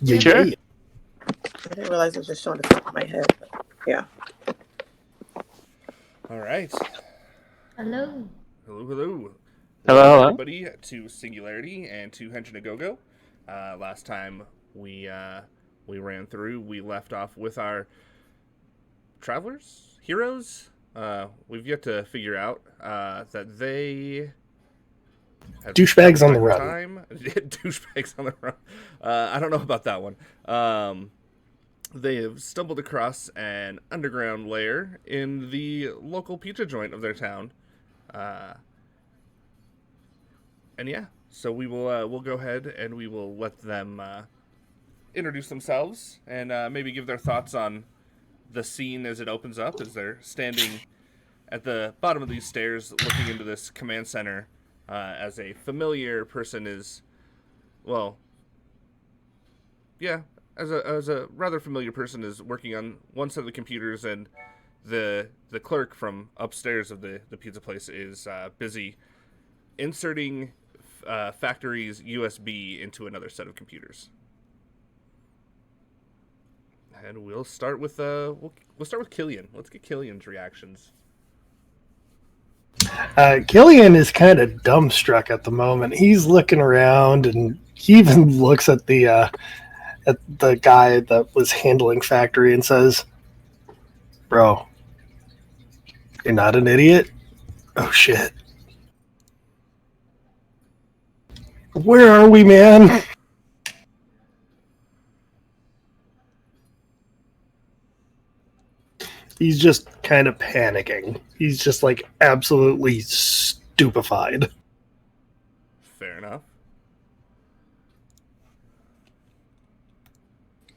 Yeah, Sure. yeah. I didn't realize it was just showing the top of my head. But yeah. All right. Hello. Hello, hello. Hello, Welcome, hello. everybody, to Singularity and to Henshin-A-Go-Go. Last time we ran through, we left off with our travelers, heroes. We've yet to figure out that they have Douchebags on traveled the back in run. time. Douchebags on the run. I don't know about that one. They have stumbled across an underground lair in the local pizza joint of their town. And yeah, so we will we'll go ahead and we will let them introduce themselves and maybe give their thoughts on the scene as it opens up as they're standing at the bottom of these stairs looking into this command center as a familiar person is, well, yeah, as a rather familiar person is working on one set of the computers, and the clerk from upstairs of the pizza place is busy inserting factory's USB into another set of computers. And we'll start with we'll start with Killian. Let's get Killian's reactions. Killian is kind of dumbstruck at the moment. He's looking around, and he even looks at the guy that was handling factory and says, "Bro, you're not an idiot." Oh shit. Where are we, man? He's just kind of panicking. He's just like absolutely stupefied. Fair enough.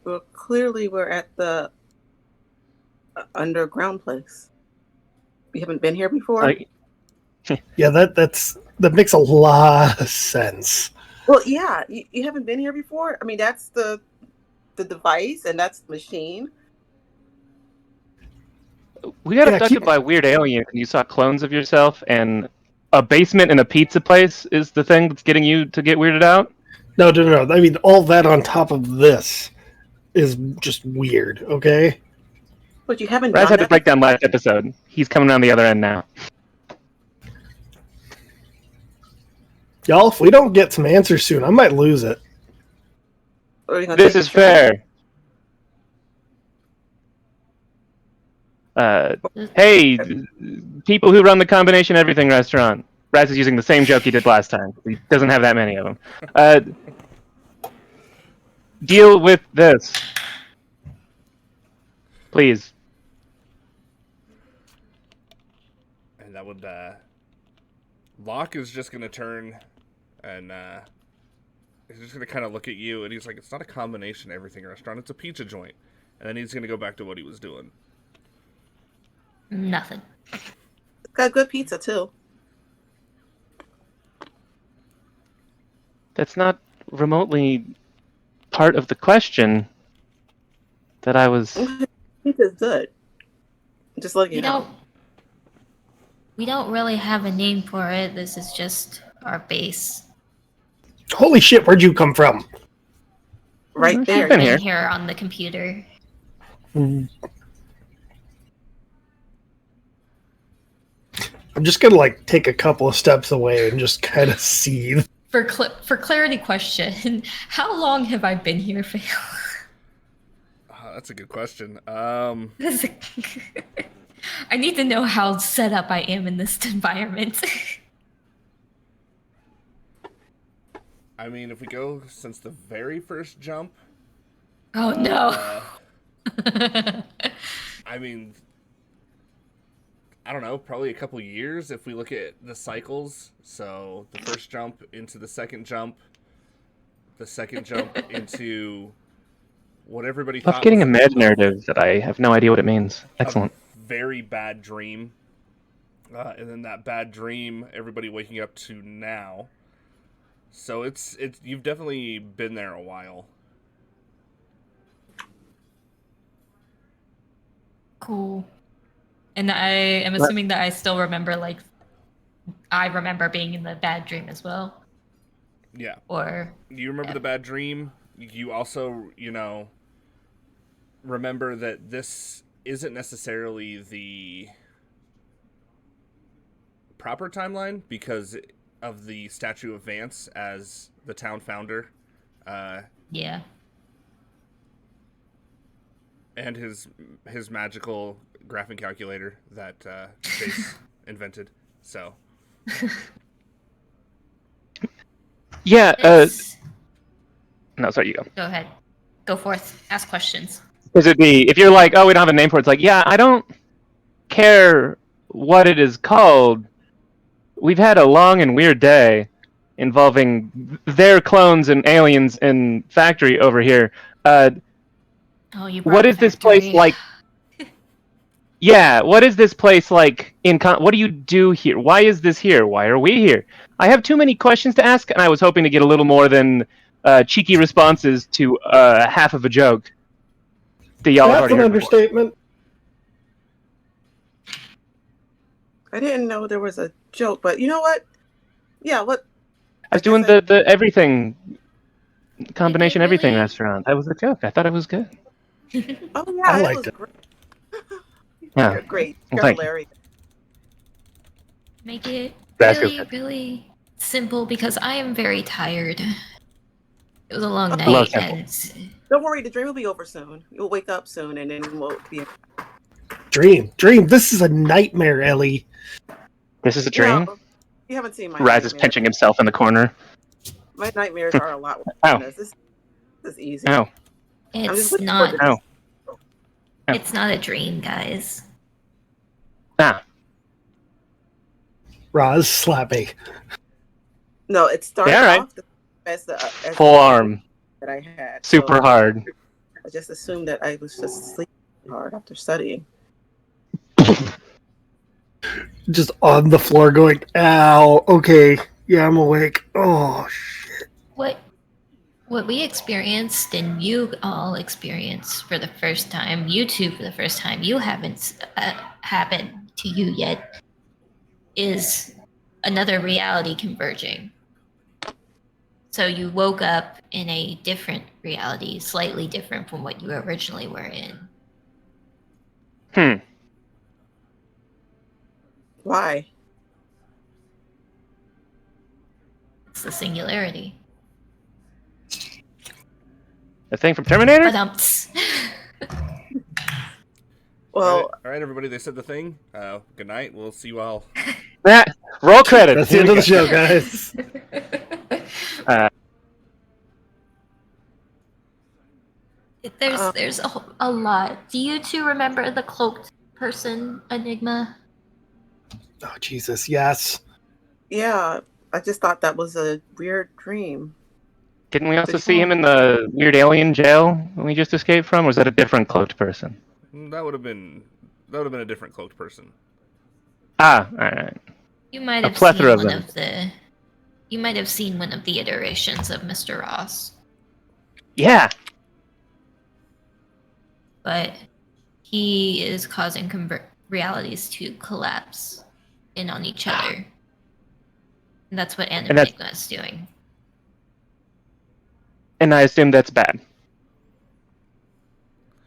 Well, clearly we're at the underground place. We haven't been here before. Yeah, that makes a lot of sense. Well, yeah, you haven't been here before. I mean, that's the device, and that's the machine. We got Yeah, abducted by a weird alien, and you saw clones of yourself, and a basement in a pizza place is the thing that's getting you to get weirded out? No. I mean, all that on top of this is just weird, okay? But you haven't Raz done had to that. break down last episode. He's coming around the other end now. Y'all, if we don't get some answers soon, I might lose it. Or are you gonna This take is a trip? fair. Hey, people who run the Combination Everything restaurant. Raz is using the same joke he did last time. He doesn't have that many of them. Deal with this. Please. And that would Locke is just gonna turn and he's just gonna kind of look at you, and he's like, "It's not a Combination Everything restaurant; it's a pizza joint." And then he's gonna go back to what he was doing. Nothing. It's got good pizza too. That's not remotely part of the question that I was... Pizza's good. Just like you know. We don't really have a name for it. This is just our base. Holy shit, where'd you come from? Right I've there. been Been here. here on the computer. I'm just gonna like take a couple of steps away and just kind of seethe. For clarity question, how long have I been here for? That's a good question. I need to know how set up I am in this environment. I mean, if we go since the very first jump. Oh no. I mean, I don't know, probably a couple years if we look at the cycles. So the first jump into the second jump into what everybody Love thought getting was imaginative that I have no idea what it means. Excellent. a very bad dream. And then that bad dream, everybody waking up to now. So it's you've definitely been there a while. Cool. And I am assuming that I still remember, like, I remember being in the bad dream as well. Yeah. Or Do you remember the bad dream? you also, remember that this isn't necessarily the proper timeline because of the statue of Vance as the town founder. Yeah. And his magical graphing calculator that Chase invented. So. Yeah. It's- No, sorry, you go. Go ahead. Go forth. Ask questions. Because it'd be if you're like, oh, we don't have a name for it. It's like, yeah, I don't care what it is called. We've had a long and weird day involving their clones and aliens in factory over here. Oh, you brought What is this place factory. like? Yeah, what is this place like? What do you do here? Why is this here? Why are we here? I have too many questions to ask, and I was hoping to get a little more than cheeky responses to half of a joke. That y'all have That's already an heard before. understatement. I didn't know there was a joke, but you know what? Yeah, what? I was doing the everything combination You did everything really? restaurant. That was a joke. I thought it was good. Oh yeah, I it liked was it. great. Yeah. You're great. Well, You're thank you. hilarious. Make it That's really, good. really simple because I am very tired. It was a long I night, love simple. and Don't worry, the dream will be over soon. You'll wake up soon, and then we'll be. Dream. This is a nightmare, Ellie. This is a You know, dream. you haven't seen my Raz is nightmares. pinching himself in the corner. My nightmares are a lot worse Ow. than this. This is easy. Ow. I'm just it's looking not. forward to Ow. Ow. It's not a dream, guys. Ah. Roz, slap me. No, it started Yeah, right. off as the Full arm. that I had. Super so hard. I just assumed that I was just sleeping hard after studying. Just on the floor going, ow. Okay. Yeah, I'm awake. Oh, shit. What we experienced and you all experienced for the first time, you two for the first time, you haven't happened to you yet, is another reality converging. So you woke up in a different reality, slightly different from what you originally were in. Why? It's the singularity. The thing from Terminator? Ba-dumps. Well, All right, everybody. They said the thing. Good night. We'll see you all. Ah, roll credits. That's the end of the show, guys. There's a lot. Do you two remember the cloaked person enigma? Oh, Jesus. Yes. yeah, I just thought that was a weird dream. Didn't we also see him in the weird alien jail when we just escaped from? Or was that a different cloaked person? That would have been a different cloaked person. Ah, alright. You might A have plethora seen of one them. of the. You might have seen one of the iterations of Mr. Ross, Yeah. but he is causing realities to collapse in on each other. And that's what And that's- Enigma is doing. And I assume that's bad.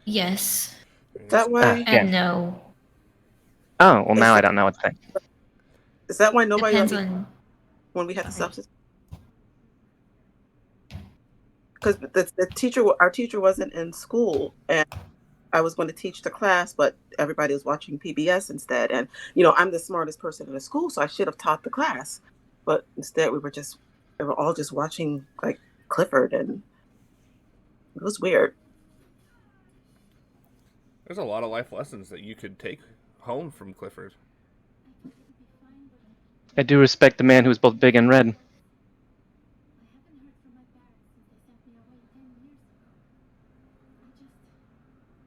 Yes Is that why? Yeah. and no. Oh, well now I don't know what to think. Is that why nobody Depends let me on. when we had the substance? Because the teacher, our teacher wasn't in school, and I was going to teach the class, but everybody was watching PBS instead. And I'm the smartest person in the school, so I should have taught the class, but instead we were all just watching like Clifford, and it was weird. There's a lot of life lessons that you could take home from Clifford. I do respect the man who is both big and red.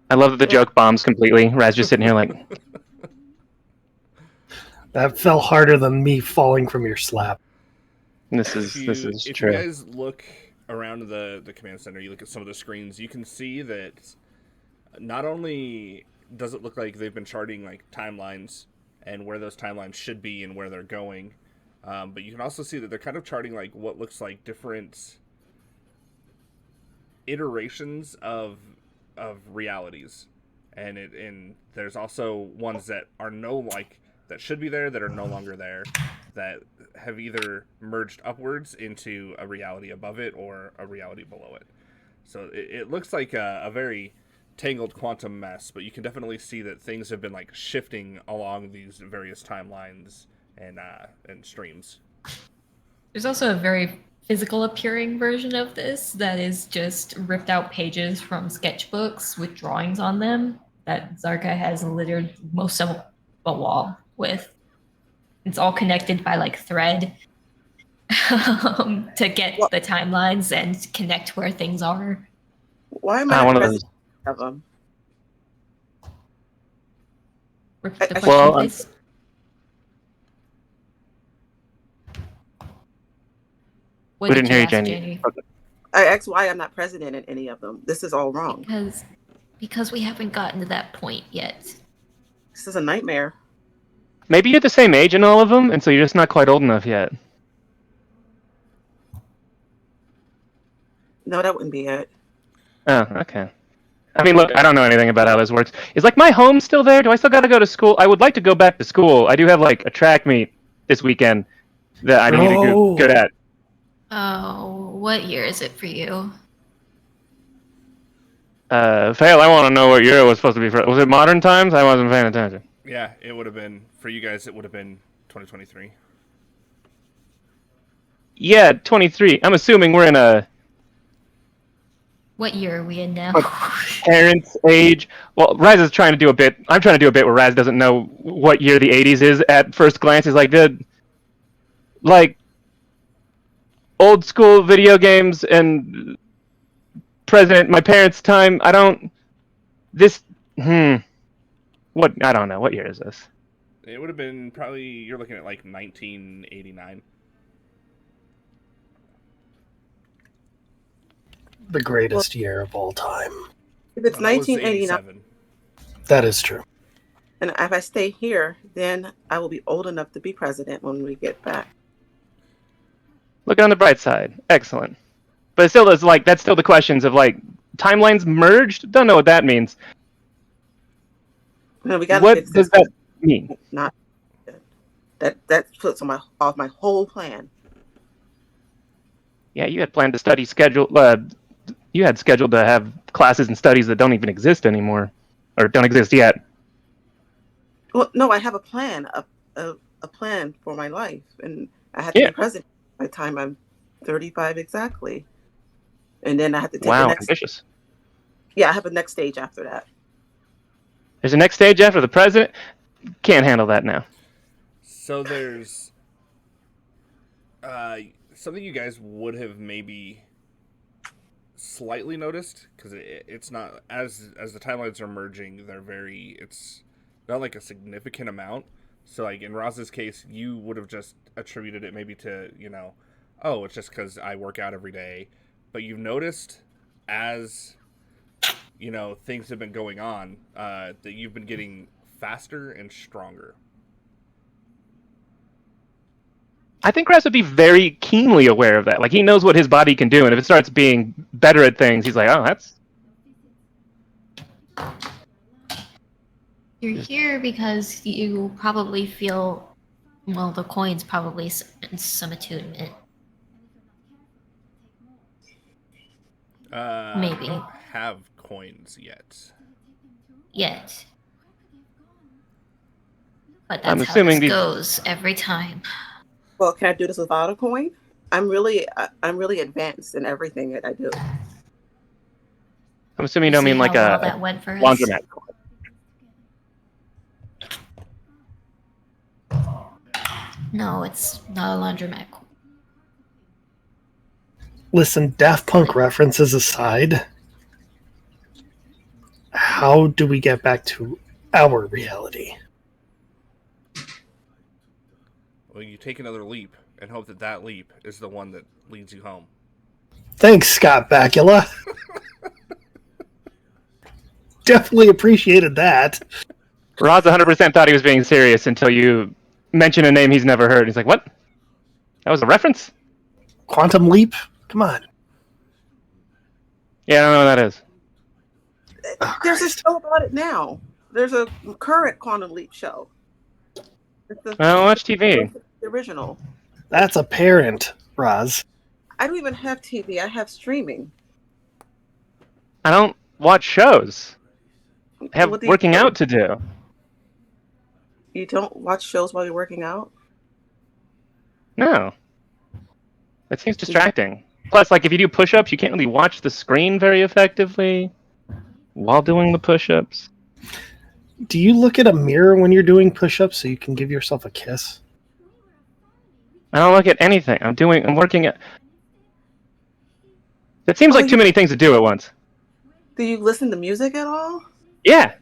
I love that the joke bombs completely. Raz just sitting here like, That fell harder than me falling from your slap. this is If true. you guys look around the command center, you look at some of the screens, you can see that not only does it look like they've been charting like timelines and where those timelines should be and where they're going, but you can also see that they're kind of charting like what looks like different iterations of realities, and there's also ones that are that should be there that are no longer there, that have either merged upwards into a reality above it or a reality below it. So it looks like a very tangled quantum mess, but you can definitely see that things have been like shifting along these various timelines and streams. There's also a very physical appearing version of this that is just ripped out pages from sketchbooks with drawings on them that Zarka has littered most of the wall with. It's all connected by like thread to get the timelines and connect where things are. Why am I not president of them? Repeat the question, please. We didn't hear you, Jenny. Okay. I asked why I'm not president in any of them. This is all wrong. Because we haven't gotten to that point yet. This is a nightmare. Maybe you're the same age in all of them, and so you're just not quite old enough yet. No, that wouldn't be it. Oh, okay. I mean, look, I don't know anything about how this works. Is like my home still there? Do I still got to go to school? I would like to go back to school. I do have like a track meet this weekend that I need to go good at. Oh, what year is it for you? Fail, I want to know what year it was supposed to be for. Was it modern times? I wasn't paying attention. Yeah, it would have been, for you guys, it would have been 2023. Yeah, 23. I'm assuming we're in a... What year are we in now? Parents' age. Well, Raz is trying to do a bit. I'm trying to do a bit where Raz doesn't know what year the 80s is at first glance. He's like, old school video games and my parents' time. I don't... What? I don't know. What year is this? It would have been probably, you're looking at like 1989. The greatest year of all time. If it's 1989, that is true. And if I stay here, then I will be old enough to be president when we get back. Look on the bright side. Excellent. But it still is that's still the questions of timelines merged. Don't know what that means. No, what does that mean? Not that puts off my whole plan. Yeah, you had planned to study you had scheduled to have classes and studies that don't even exist anymore, or don't exist yet. Well, no, I have a plan, a plan for my life, and I have to be president by the time I'm 35 exactly, and then I have to take the next. Ambitious. Yeah, I have a next stage after that. There's a next stage after the president. Can't handle that now. So there's something you guys would have maybe slightly noticed, because it's not as the timelines are merging. It's not like a significant amount. So like in Roz's case, you would have just attributed it maybe to it's just because I work out every day. But you've noticed as things have been going on, that you've been getting faster and stronger. I think Raz would be very keenly aware of that. He knows what his body can do, and if it starts being better at things, he's like, oh, that's... You're here because you probably feel, the coin's probably in some attunement. Maybe. I don't have coins yet. But that's how this goes every time. Well, can I do this without a coin? I'm really advanced in everything that I do. I'm assuming you don't mean like a laundromat coin. No, it's not a laundromat coin. Listen, Daft Punk references aside, how do we get back to our reality? Well, you take another leap and hope that leap is the one that leads you home. Thanks, Scott Bakula. Definitely appreciated that. Roz 100% thought he was being serious until you mentioned a name he's never heard. He's like, what? That was a reference? Quantum Leap? Come on. Yeah, I don't know what that is. Oh, There's a Christ. show about it now. There's a current Quantum Leap show. It's the, I don't watch it's TV. the original. That's apparent, Roz. I don't even have TV. I have streaming. I don't watch shows. I have What do you working do? out to do. You don't watch shows while you're working out? No. That seems distracting. Plus, like, if you do push-ups, you can't really watch the screen very effectively while doing the push-ups. Do you look at a mirror when you're doing push-ups so you can give yourself a kiss? I don't look at anything. I'm working at... It seems like too many things to do at once. Do you listen to music at all? Yeah,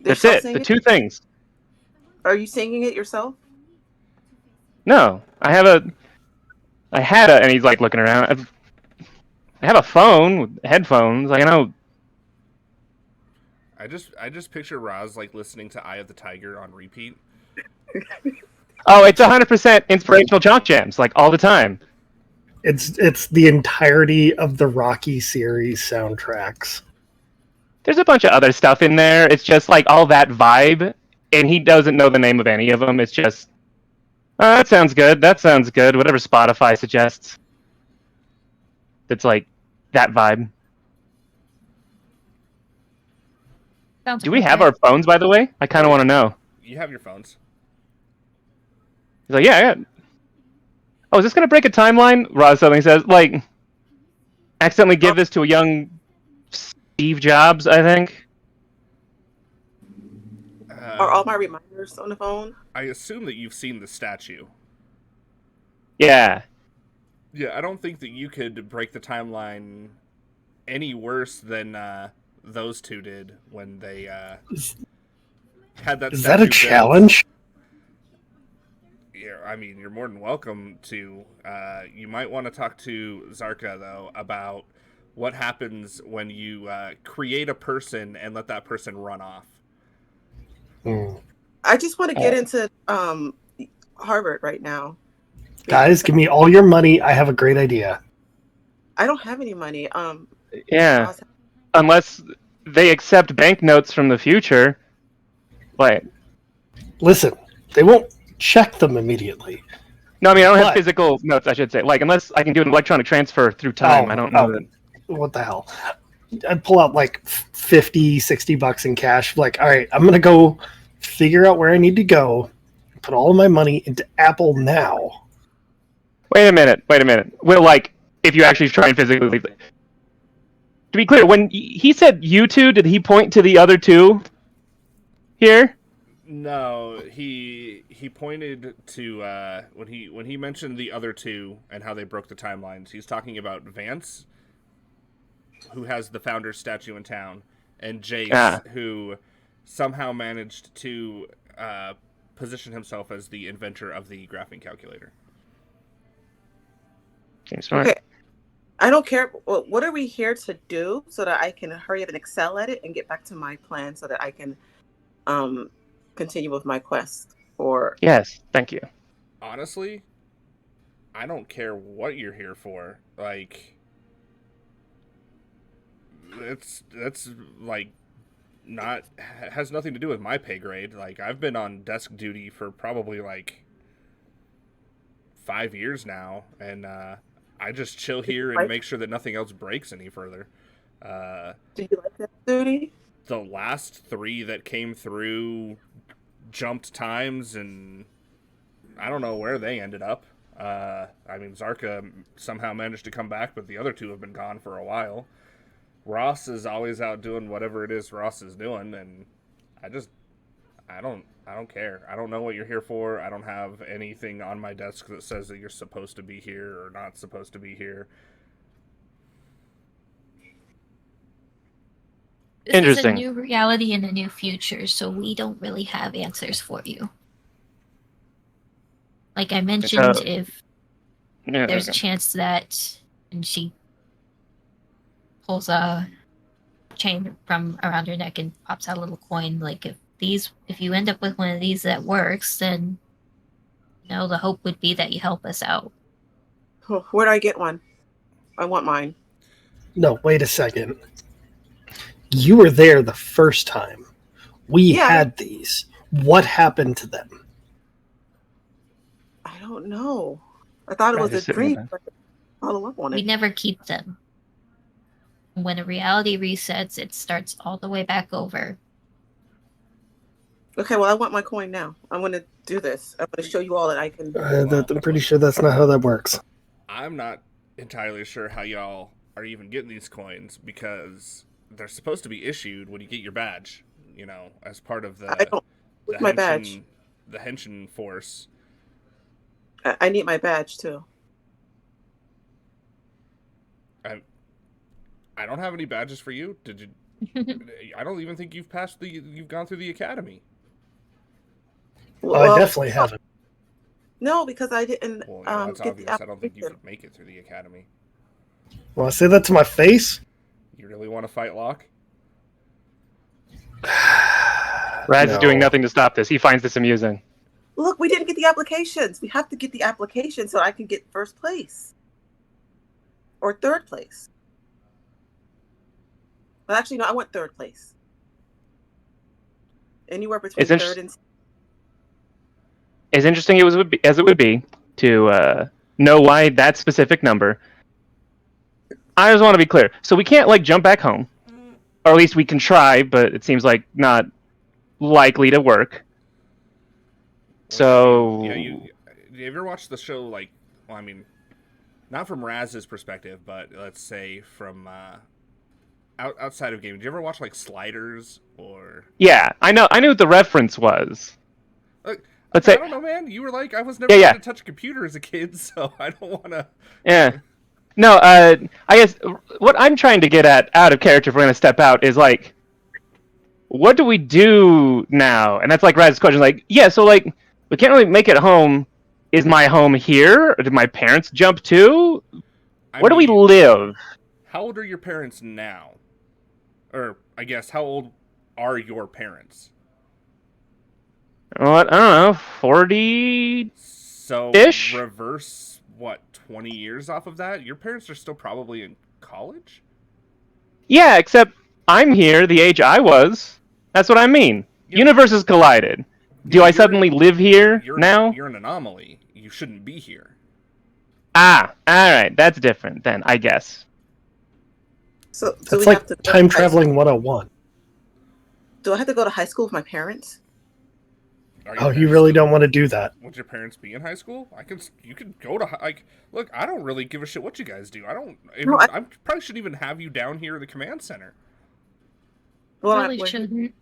that's Yourself it. sing The two things. Are you singing it yourself? No, I had a, and he's like looking around. I have a phone with headphones. Like, I know. I just picture Roz like listening to Eye of the Tiger on repeat. Oh, it's 100% inspirational jock jams, like all the time. It's the entirety of the Rocky series soundtracks. There's a bunch of other stuff in there. It's just like all that vibe, and he doesn't know the name of any of them. It's just, oh, that sounds good. That sounds good. Whatever Spotify suggests. It's like that vibe. Sounds Do we like have that. our phones, by the way? I kind of want to know. You have your phones. He's like, yeah. Oh, is this going to break a timeline? Roz suddenly says, like, accidentally give this to a young Steve Jobs, I think. Are all my reminders on the phone? I assume that you've seen the statue. Yeah. Yeah, I don't think that you could break the timeline any worse than those two did when they had that. Is that a statue built. challenge? Yeah, I mean, you're more than welcome to. You might want to talk to Zarka, though, about what happens when you create a person and let that person run off. I just want to get into Harvard right now. Guys, give me all your money. I have a great idea. I don't have any money. Yeah. Unless they accept banknotes from the future. Like, Listen, they won't check them immediately. no, I mean, I don't have But- physical notes, I should say. Like, unless I can do an electronic transfer through time. I don't know that. What the hell? I'd pull out like 50, 60 bucks in cash. Like, all right, I'm going to go figure out where I need to go. Put all of my money into Apple now. Wait a minute. Well, like, if you actually try and physically leave. To be clear, when he said you two, did he point to the other two here? No, he pointed to when he mentioned the other two and how they broke the timelines. He's talking about Vance, who has the founder's statue in town, and Jace, who somehow managed to position himself as the inventor of the graphing calculator. Seems smart. Okay. I don't care. What are we here to do so that I can hurry up and excel at it and get back to my plan so that I can continue with my quest? Or Yes, thank you. Honestly, I don't care what you're here for. Like, that's like not has nothing to do with my pay grade. Like, I've been on desk duty for probably like 5 years now, and I just chill here and make sure that nothing else breaks any further. do you like that duty? The last 3 that came through jumped times, and I don't know where they ended up. I mean, Zarka somehow managed to come back, but the other 2 have been gone for a while. Ross is always out doing whatever it is Ross is doing, and I don't care. I don't know what you're here for. I don't have anything on my desk that says that you're supposed to be here or not supposed to be here. This is a Interesting. new reality and a new future, so we don't really have answers for you. Like I mentioned, if there's a chance that, and she pulls a chain from around her neck and pops out a little coin, like if you end up with one of these that works, then the hope would be that you help us out. Where do I get one? I want mine. No, wait a second. You were there the first time. We Yeah. had these. What happened to them? I don't know. I thought it was a Just sitting with dream. that. Follow up on We it. never keep them. When a reality resets, it starts all the way back over. Okay, well, I want my coin now. I'm going to do this. I'm going to show you all that I can. I'm pretty sure that's not how that works. I'm not entirely sure how y'all are even getting these coins because they're supposed to be issued when you get your badge, you know, as part of I don't. Where's my badge? The Henshin force. I need my badge too. I don't have any badges for you. Did you? I don't even think you've gone through the academy. I definitely haven't. No, because I didn't Well, yeah, that's get obvious. the I don't think you application. could make it through the academy. Want to say that to my face? You really want to fight Locke? Raz is doing No. nothing to stop this. He finds this amusing. Look, we didn't get the applications. We have to get the application so I can get first place or third place. Well, actually, no, I want third place. Anywhere between It's third and. As interesting as it would be to know why that specific number, I just want to be clear. So we can't like jump back home, or at least we can try, but it seems like not likely to work. So yeah, you ever watched the show? Like, well, I mean, not from Raz's perspective, but let's say from outside of gaming. Did you ever watch like Sliders or? yeah, I knew what the reference was. Let's say, I don't know, man. You were like, I was never Yeah. going to touch a computer as a kid, so I don't want to. yeah. No, I guess what I'm trying to get at out of character if we're going to step out is like, what do we do now? And that's like Raz's question. Like, yeah, so like, we can't really make it home. Is my home here? Or did my parents jump too? Where do we live? How old are your parents now? Or, I guess, how old are your parents? What? I don't know, 40? So, Ish? reverse, 20 years off of that? Your parents are still probably in college? Yeah, except I'm here the age I was. That's what I mean. Yeah. Universes collided. Do I suddenly live here now? You're an anomaly. You shouldn't be here. Ah, alright, that's different then, I guess. So That's we like have to time traveling 101. Do I have to go to high school with my parents? Oh, you really don't want to do that. Would your parents be in high school? You could go to like. Look, I don't really give a shit what you guys do. I probably shouldn't even have you down here at the command center. Well, Really shouldn't.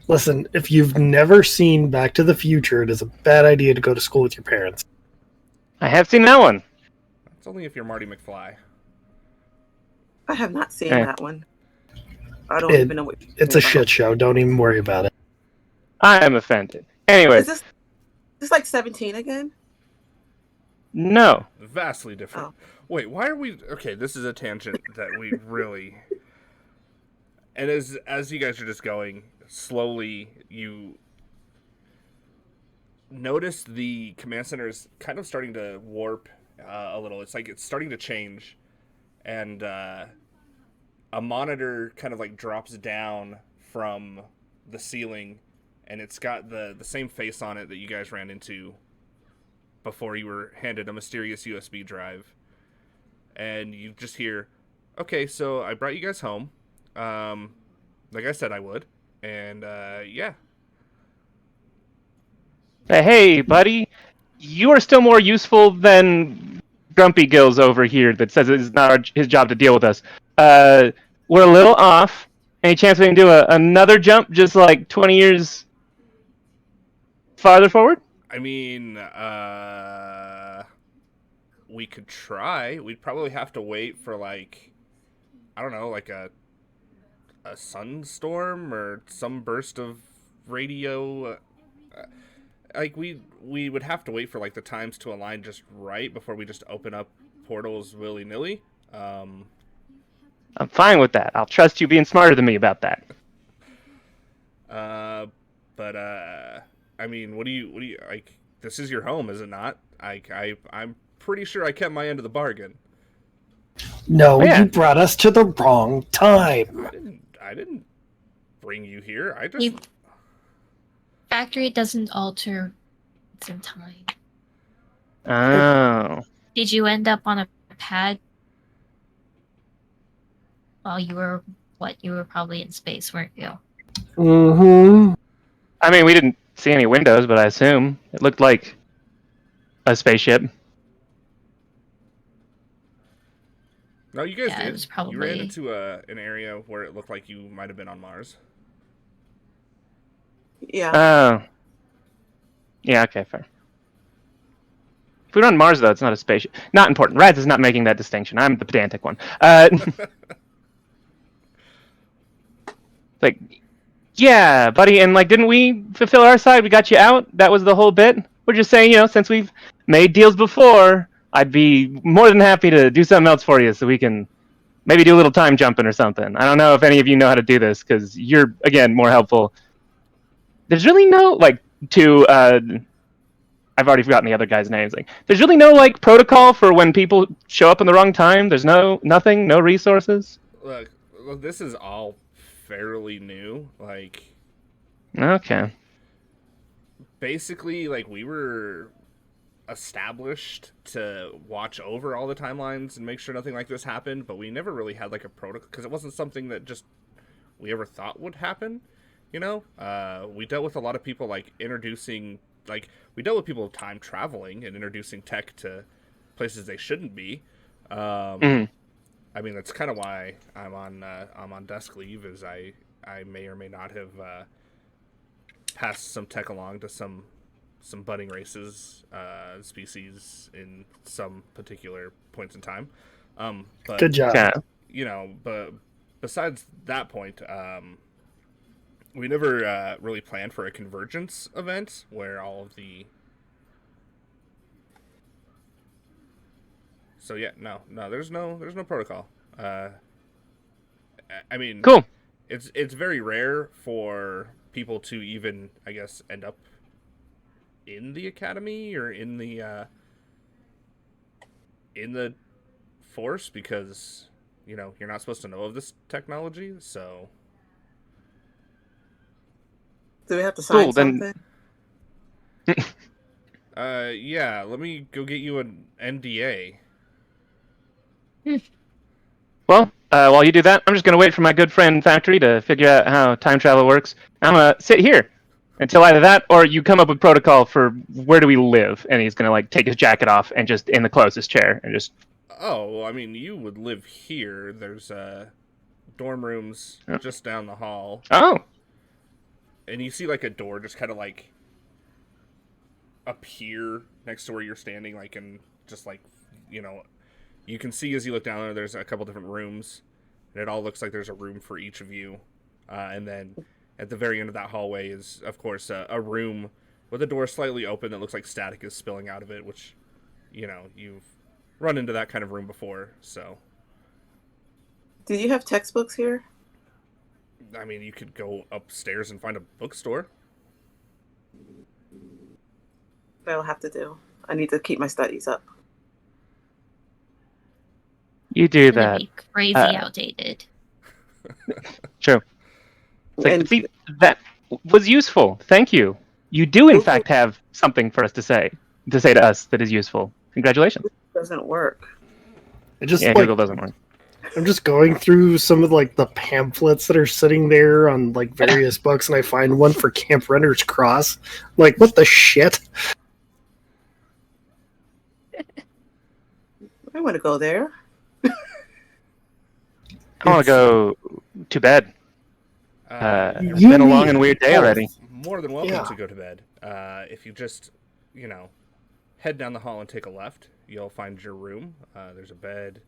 Listen, if you've never seen Back to the Future, it is a bad idea to go to school with your parents. I have seen that one. It's only if you're Marty McFly. I have not seen Eh. that one. I don't even know what. It's a shit show. Don't even worry about it. I am offended. Anyway, Is this like 17 again? no. Vastly different. Oh. Wait, why are we? Okay, this is a tangent that we really. And as you guys are just going slowly, you notice the command center is kind of starting to warp a little. It's like it's starting to change, and a monitor kind of like drops down from the ceiling, and it's got the same face on it that you guys ran into before you were handed a mysterious USB drive. And you just hear, okay, so I brought you guys home, like I said I would, and yeah. Hey, buddy, you are still more useful than Grumpy Gills over here that says it's not his job to deal with us. We're a little off. Any chance we can do another jump just like 20 years farther forward? I mean, we could try. We'd probably have to wait for like, I don't know, like a sunstorm or some burst of radio. Like we would have to wait for like the times to align just right before we just open up portals willy nilly. I'm fine with that. I'll trust you being smarter than me about that. But I mean, what do you like? This is your home, is it not? I'm pretty sure I kept my end of the bargain. No, Oh, yeah. you brought us to the wrong time. I didn't bring you here. I just. The factory doesn't alter its in time. Oh. Did you end up on a pad while you were you were probably in space, weren't you? Mm-hmm. I mean, we didn't see any windows, but I assume it looked like a spaceship. No, you guys Yeah, it did. was You ran probably- into an area where it looked like you might have been on Mars. Yeah. Oh. Yeah, okay, fair. If we were on Mars, though, it's not a spaceship. Not important. Rats is not making that distinction. I'm the pedantic one. Like, yeah, buddy, and like, didn't we fulfill our side? We got you out. That was the whole bit. We're just saying, since we've made deals before, I'd be more than happy to do something else for you, so we can maybe do a little time jumping or something. I don't know if any of you know how to do this, because you're again more helpful. There's really no I've already forgotten the other guy's names. Like, there's really no protocol for when people show up in the wrong time. There's nothing, no resources. Look, this is all fairly new. Okay. Basically, we were established to watch over all the timelines and make sure nothing like this happened, but we never really had a protocol because it wasn't something that just we ever thought would happen. We dealt with a lot of people introducing. We dealt with people time traveling and introducing tech to places they shouldn't be. I mean, that's kind of why I'm on desk leave, is I may or may not have passed some tech along to some budding races, species in some particular points in time. But, Good job. Yeah. But besides that point, we never really planned for a convergence event where all of the. So yeah, no, there's no protocol. I mean, Cool. It's very rare for people to even, I guess, end up in the academy or in the force, because you're not supposed to know of this technology. So Do we have to sign Cool, then- something? yeah, let me go get you an NDA. Well, while you do that, I'm just going to wait for my good friend Factory to figure out how time travel works. I'm going to sit here until either that or you come up with protocol for where do we live. And he's going to take his jacket off and just in the closest chair and just... Oh, well, I mean, you would live here. There's dorm rooms just down the hall. Oh. And you see a door just kind of appear next to where you're standing, and just you can see as you look down there's a couple different rooms, and it all looks like there's a room for each of you. And then at the very end of that hallway is, of course, a room with a door slightly open that looks like static is spilling out of it, which, you've run into that kind of room before, so. Do you have textbooks here? I mean, you could go upstairs and find a bookstore. That'll have to do. I need to keep my studies up. You do It's gonna that. be crazy outdated. True. It's And- see, that was useful. Thank you. You do, in fact, have something for us to say to us that is useful. Congratulations. Doesn't work. I just Yeah, Google doesn't work. I'm just going through some of the pamphlets that are sitting there on various books, and I find one for Camp Renner's Cross. What the shit? I want to go there. I want to go to bed. It's You been a long need and weird day help. already. More than welcome Yeah. to go to bed. If you just, head down the hall and take a left, you'll find your room. There's a bed.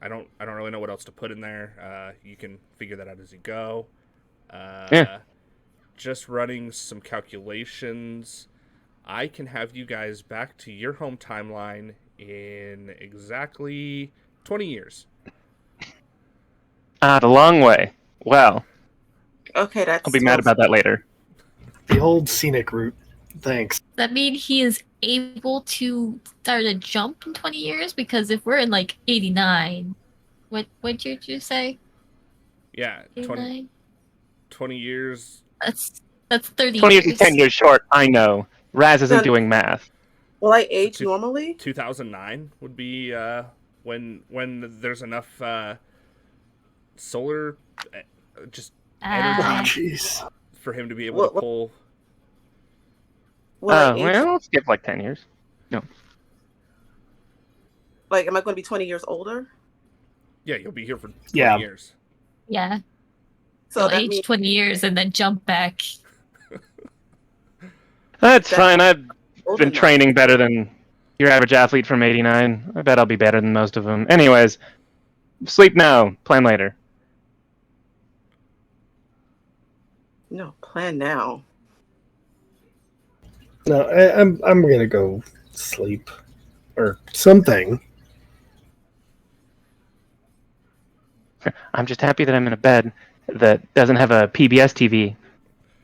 I don't really know what else to put in there. You can figure that out as you go. Just running some calculations. I can have you guys back to your home timeline in exactly 20 years. The long way. Well, Okay, that's. I'll be mad about that later. The old scenic route. Thanks. Does that mean he is able to start a jump in 20 years? Because if we're in like 89, what did you say? Yeah, 89? 20 years. That's 30 20 years is 10 years. years short. I know. Raz isn't Then doing math. will I So age normally? 2009 would be when there's enough solar just Oh, energy jeez. for him to be able Will, to pull. will I Oh, age? well, let's skip like 10 years. No. Like, am I going to be 20 years older? Yeah, you'll be here for 20 Yeah. years. Yeah. So You'll that age means 20 years and then jump back. That's That- fine. I've old been enough. training better than your average athlete from 89. I bet I'll be better than most of them. Anyways, sleep now. Plan later. No, plan now. No, I'm gonna go sleep or something. I'm just happy that I'm in a bed that doesn't have a PBS TV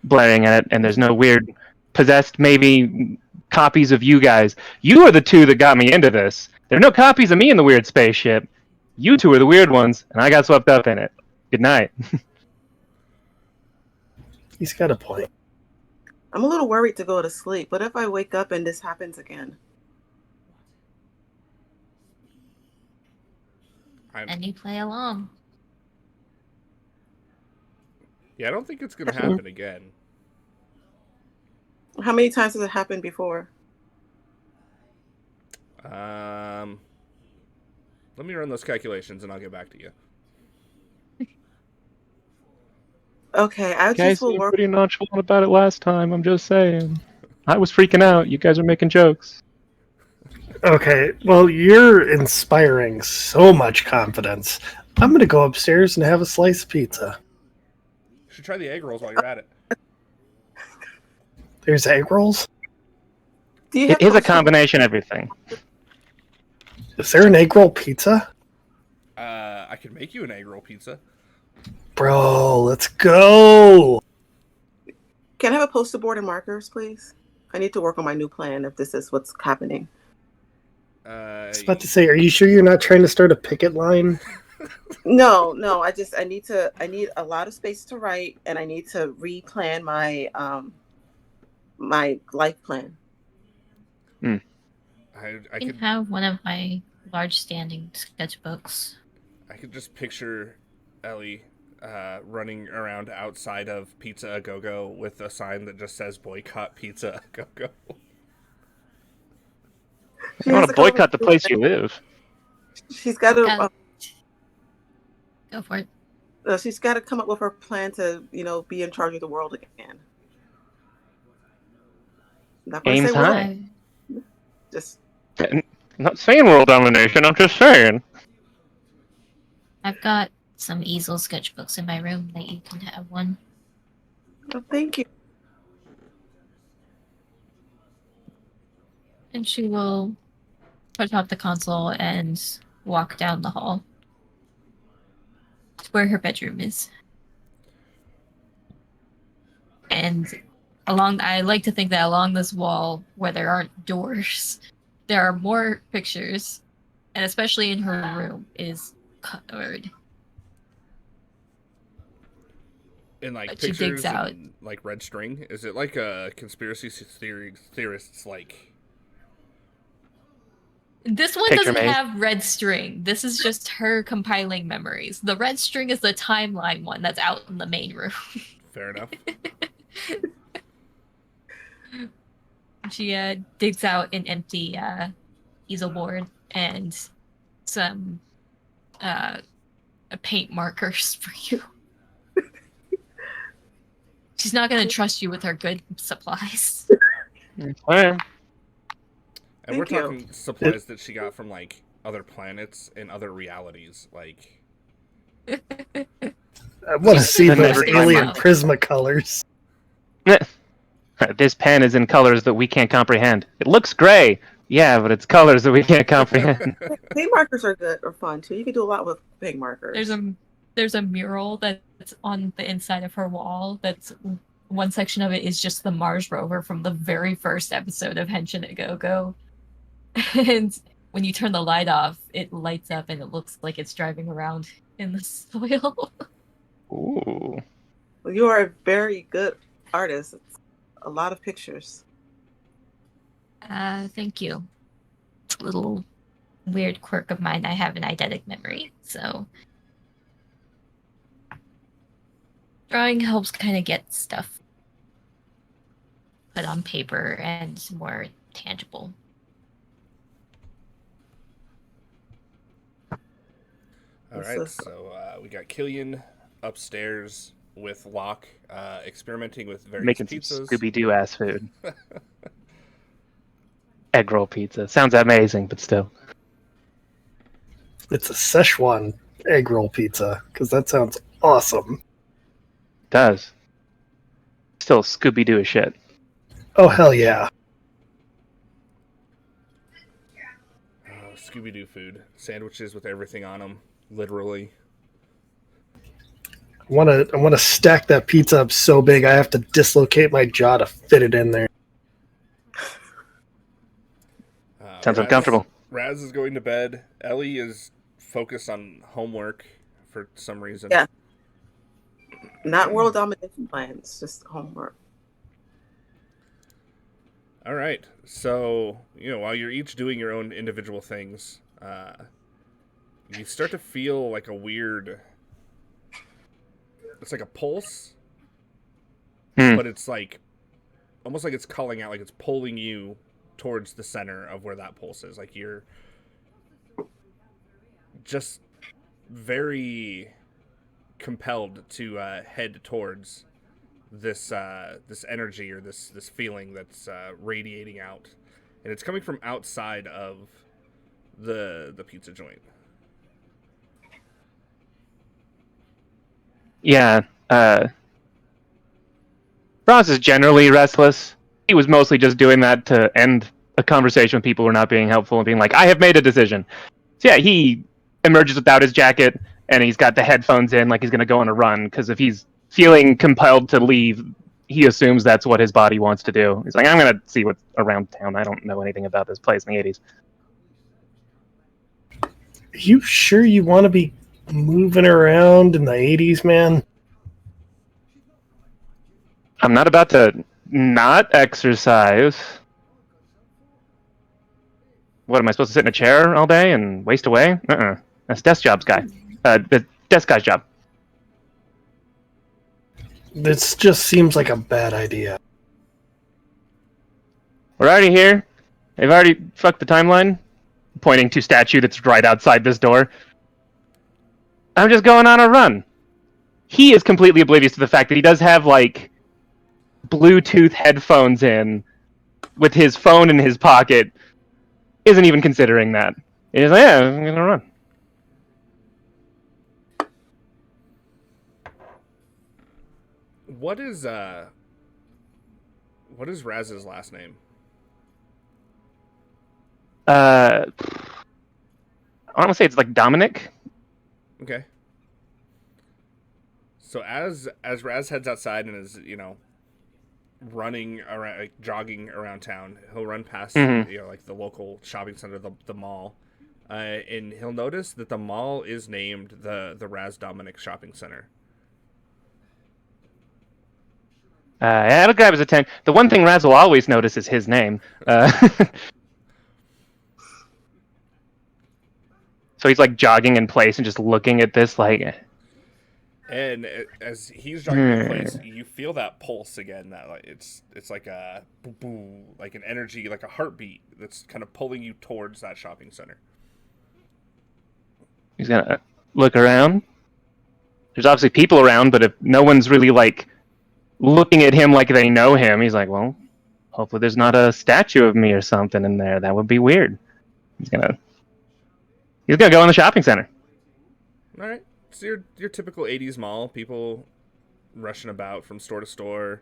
blaring at it, and there's no weird possessed maybe copies of you guys. You are the two that got me into this. There are no copies of me in the weird spaceship. You two are the weird ones, and I got swept up in it. Good night. He's got a point. I'm a little worried to go to sleep. What if I wake up and this happens again? And you play along. Yeah, I don't think it's gonna happen again. How many times has it happened before? Let me run those calculations and I'll get back to you. Okay, I You guys just will seemed work. pretty nonchalant about it last time. I'm just saying. I was freaking out. You guys are making jokes. Okay, well, you're inspiring so much confidence. I'm gonna go upstairs and have a slice of pizza. You should try the egg rolls while you're at it. There's egg rolls. Do you It have is a poster- combination of everything. Is there an egg roll pizza? I can make you an egg roll pizza. Bro, let's go. Can I have a poster board and markers, please? I need to work on my new plan if this is what's happening. I was about to say, are you sure you're not trying to start a picket line? No, I need a lot of space to write, and I need to replan my my life plan. I You could can have one of my large standing sketchbooks. I could just picture Ellie running around outside of Pizza A-Go-Go with a sign that just says boycott Pizza A-Go-Go. I want to boycott the place you live. She's got to. Go for it. She's got to come up with her plan to, be in charge of the world again. Not gonna Aim say high. world, just I'm not saying world domination. I'm just saying. I've got some easel sketchbooks in my room that you can have one. oh, thank you. And she will put out the console and walk down the hall to where her bedroom is. And I like to think that along this wall, where there aren't doors, there are more pictures, and especially in her room is covered. In like But she pictures digs out. and like red string. Is it like a conspiracy theorists like? This one Picture doesn't maze. have red string. This is just her compiling memories. The red string is the timeline one that's out in the main room. Fair enough. She digs out an empty easel board and some paint markers for you. She's not going to trust you with her good supplies. Well, And we're Thank you. talking supplies that she got from like other planets and other realities. Like, I want to see The those never alien time. Prismacolors. this pen is in colors that we can't comprehend. It looks gray. Yeah, but it's colors that we can't comprehend. Paint markers are good or fun too. You can do a lot with paint markers. There's a mural that's on the inside of her wall that's one section of it is just the Mars rover from the very first episode of Henshin-A-Go-Go. And when you turn the light off, it lights up and it looks like it's driving around in the soil. Ooh. Well, you are a very good artist. It's a lot of pictures. Thank you. It's a little weird quirk of mine. I have an eidetic memory, so drawing helps kind of get stuff put on paper and more tangible. All right, so we got Killian upstairs with Locke experimenting with various Making pizzas. some Scooby-Doo ass food. Egg roll pizza. Sounds amazing, but still. It's a Szechuan egg roll pizza, because that sounds awesome. Does. Still Scooby-Doo as shit. Oh, hell yeah. Scooby-Doo food. Sandwiches with everything on them, literally. I want to stack that pizza up so big I have to dislocate my jaw to fit it in there. Sounds uncomfortable. Raz is going to bed. Ellie is focused on homework for some reason. Yeah. Not world domination plans, just homework. All right. So, while you're each doing your own individual things, you start to feel like a weird... It's like a pulse, but it's like... almost like it's calling out, like it's pulling you towards the center of where that pulse is. Like you're just very compelled to head towards this this energy or this feeling that's radiating out, and it's coming from outside of the pizza joint. Yeah, Ross is generally restless. He was mostly just doing that to end a conversation with people who are not being helpful and being like, I have made a decision. So yeah, he emerges without his jacket, and he's got the headphones in like he's going to go on a run, because if he's feeling compelled to leave, he assumes that's what his body wants to do. He's like, I'm going to see what's around town. I don't know anything about this place in the 80s. Are you sure you want to be moving around in the 80s, man? I'm not about to not exercise. What, am I supposed to sit in a chair all day and waste away? That's desk job's guy. The desk guy's job. This just seems like a bad idea. We're already here. They've already fucked the timeline. Pointing to statue that's right outside this door. I'm just going on a run. He is completely oblivious to the fact that he does have, like, Bluetooth headphones in with his phone in his pocket. Isn't even considering that. He's like, yeah, I'm gonna run. What is Raz's last name? I want to say it's like Dominic. Okay. So as Raz heads outside and is, running around, like, jogging around town, he'll run past like the local shopping center, the mall, and he'll notice that the mall is named the Raz Dominic Shopping Center. It'll grab his attention. The one thing Raz will always notice is his name. So he's like jogging in place and just looking at this like. And as he's jogging in place, you feel that pulse again. That like it's like a boom, boom, like an energy, like a heartbeat that's kind of pulling you towards that shopping center. He's gonna look around. There's obviously people around, but if no one's really like looking at him like they know him, he's like, well, hopefully there's not a statue of me or something in there. That would be weird. He's gonna go in the shopping center. All right. So your typical 80s mall, people rushing about from store to store.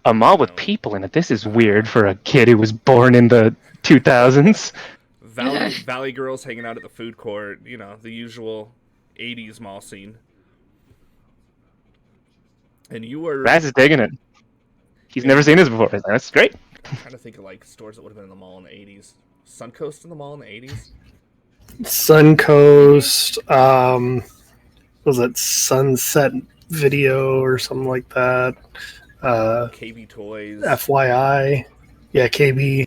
A mall with people in it. This is weird for a kid who was born in the 2000s. Valley girls hanging out at the food court, the usual 80s mall scene. And you are Raz is digging it. He's never seen this before. That's great. I'm trying to think of like stores that would have been in the mall in the 80s. Suncoast in the mall in the 80s. Suncoast, was it Sunset Video or something like that? KB Toys. FYI. Yeah, KB.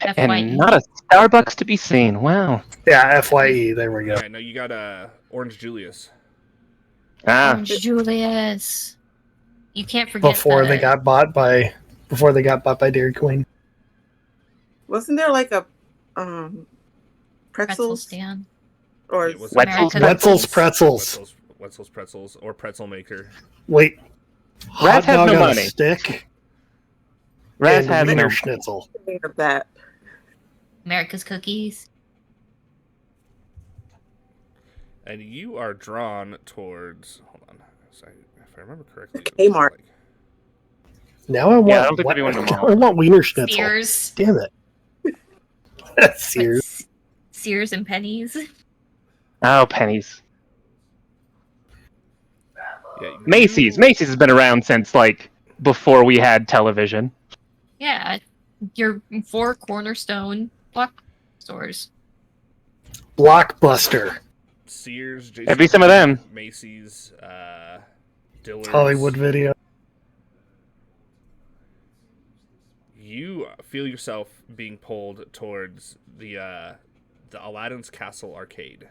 And not a Starbucks to be seen. Wow. Yeah, FYE. There we go. All right, now you got Orange Julius. Orange Julius. You can't forget Before they got bought by Dairy Queen. Wasn't there like a pretzel pretzels stand? or Wetzel's Pretzels. Wetzel's Pretzels or Pretzel Maker. Wait. Raz Hot has dog no on money. a stick. Raz and has Wiener no. Schnitzel. of that? America's Cookies. And you are drawn towards. Hold on. Sorry, if I remember correctly. Kmart. Now I want. Yeah, I don't think that'd be one of them all. I want Wiener Schnitzel. Sears. Damn it. Sears. Sears and Pennies. Oh, pennies. Yeah, Macy's. Macy's has been around since like before we had television. Yeah, your 4 cornerstone block stores. Blockbuster. Sears, There'd be some of them. Macy's, Dillard's. Hollywood Video. You feel yourself being pulled towards the Aladdin's Castle arcade.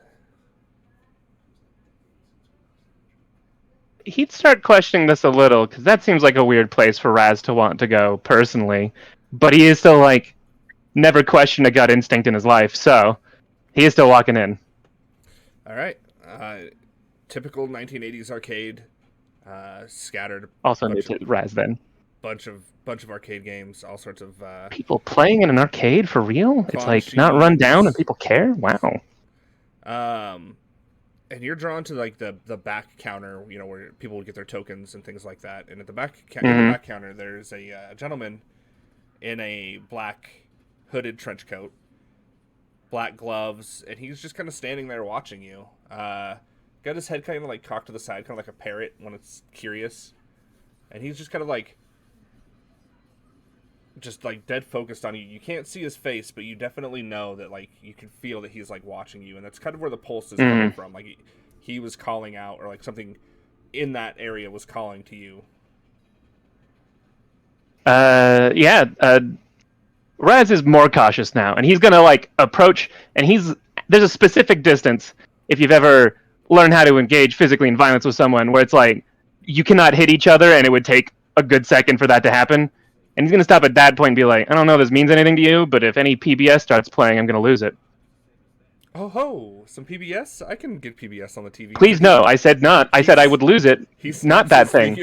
He'd start questioning this a little because that seems like a weird place for Raz to want to go personally. But he is still like never questioned a gut instinct in his life, so he is still walking in. All right, typical 1980s arcade, scattered. Also new to Raz then. Bunch of arcade games, all sorts of People playing in an arcade for real? It's like Machines. not run down and people care? Wow. And you're drawn to like the back counter, you know, where people would get their tokens and things like that. And at the back counter, there's a gentleman in a black hooded trench coat, black gloves, and he's just kind of standing there watching you. Got his head kind of like cocked to the side, kind of like a parrot when it's curious, and he's just kind of like dead focused on you. You can't see his face, but you definitely know that like you can feel that he's like watching you, and that's kind of where the pulse is coming from. Like he was calling out, or like something in that area was calling to you. Raz is more cautious now, and he's gonna like approach, and there's a specific distance if you've ever learned how to engage physically in violence with someone where it's like you cannot hit each other and it would take a good second for that to happen. And he's going to stop at that point and be like, I don't know if this means anything to you, but if any PBS starts playing, I'm going to lose it. Oh ho, some PBS? I can get PBS on the TV. Please no, I said not. I said I would lose it. Not that thing.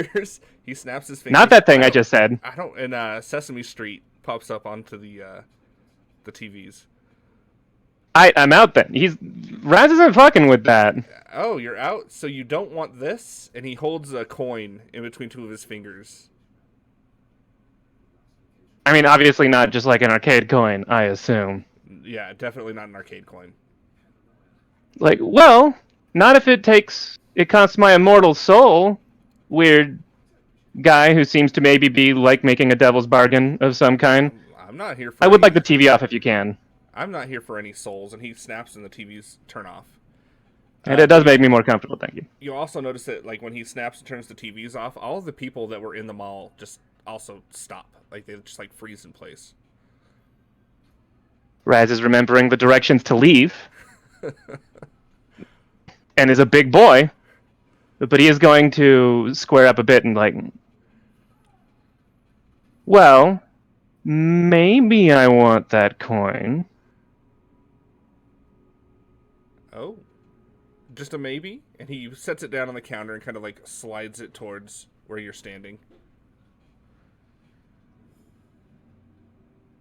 He snaps his fingers. Not that thing I just said. I don't. And Sesame Street pops up onto the TVs. I'm out then. Raz isn't fucking with that. Oh, you're out? So you don't want this? And he holds a coin in between two of his fingers. I mean, obviously not just like an arcade coin, I assume. Yeah, definitely not an arcade coin. Like, well, not if it costs my immortal soul. Weird guy who seems to maybe be like making a devil's bargain of some kind. I'm not here for I would like the TV off if you can. I'm not here for any souls, and he snaps and the TVs turn off. And it does make me more comfortable, thank you. You also notice that like when he snaps and turns the TVs off, all of the people that were in the mall just also stop. Like they just like freeze in place. Raz is remembering the directions to leave. And is a big boy. But he is going to square up a bit and like, well, maybe I want that coin. Oh. Just a maybe? And he sets it down on the counter and kind of like slides it towards where you're standing.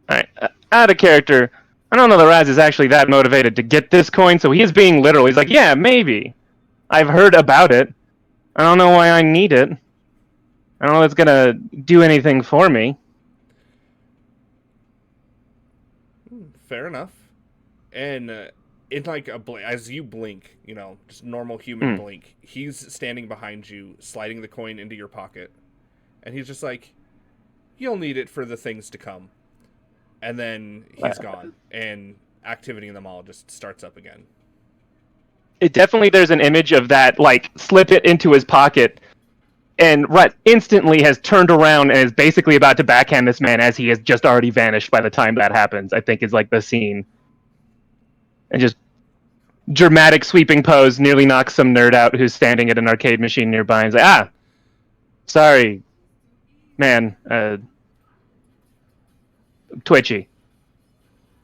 Alright, out of character. I don't know that Raz is actually that motivated to get this coin, so he is being literal. He's like, yeah, maybe. I've heard about it. I don't know why I need it. I don't know if it's gonna do anything for me. Fair enough. And in like as you blink, just normal human blink, he's standing behind you, sliding the coin into your pocket, and he's just like, "You'll need it for the things to come." And then he's gone, and activity in the mall just starts up again. It definitely, there's an image of that, like, slip it into his pocket, and Rhett instantly has turned around and is basically about to backhand this man as he has just already vanished by the time that happens, I think is like the scene. And just dramatic sweeping pose, nearly knocks some nerd out who's standing at an arcade machine nearby and say, sorry, man, twitchy.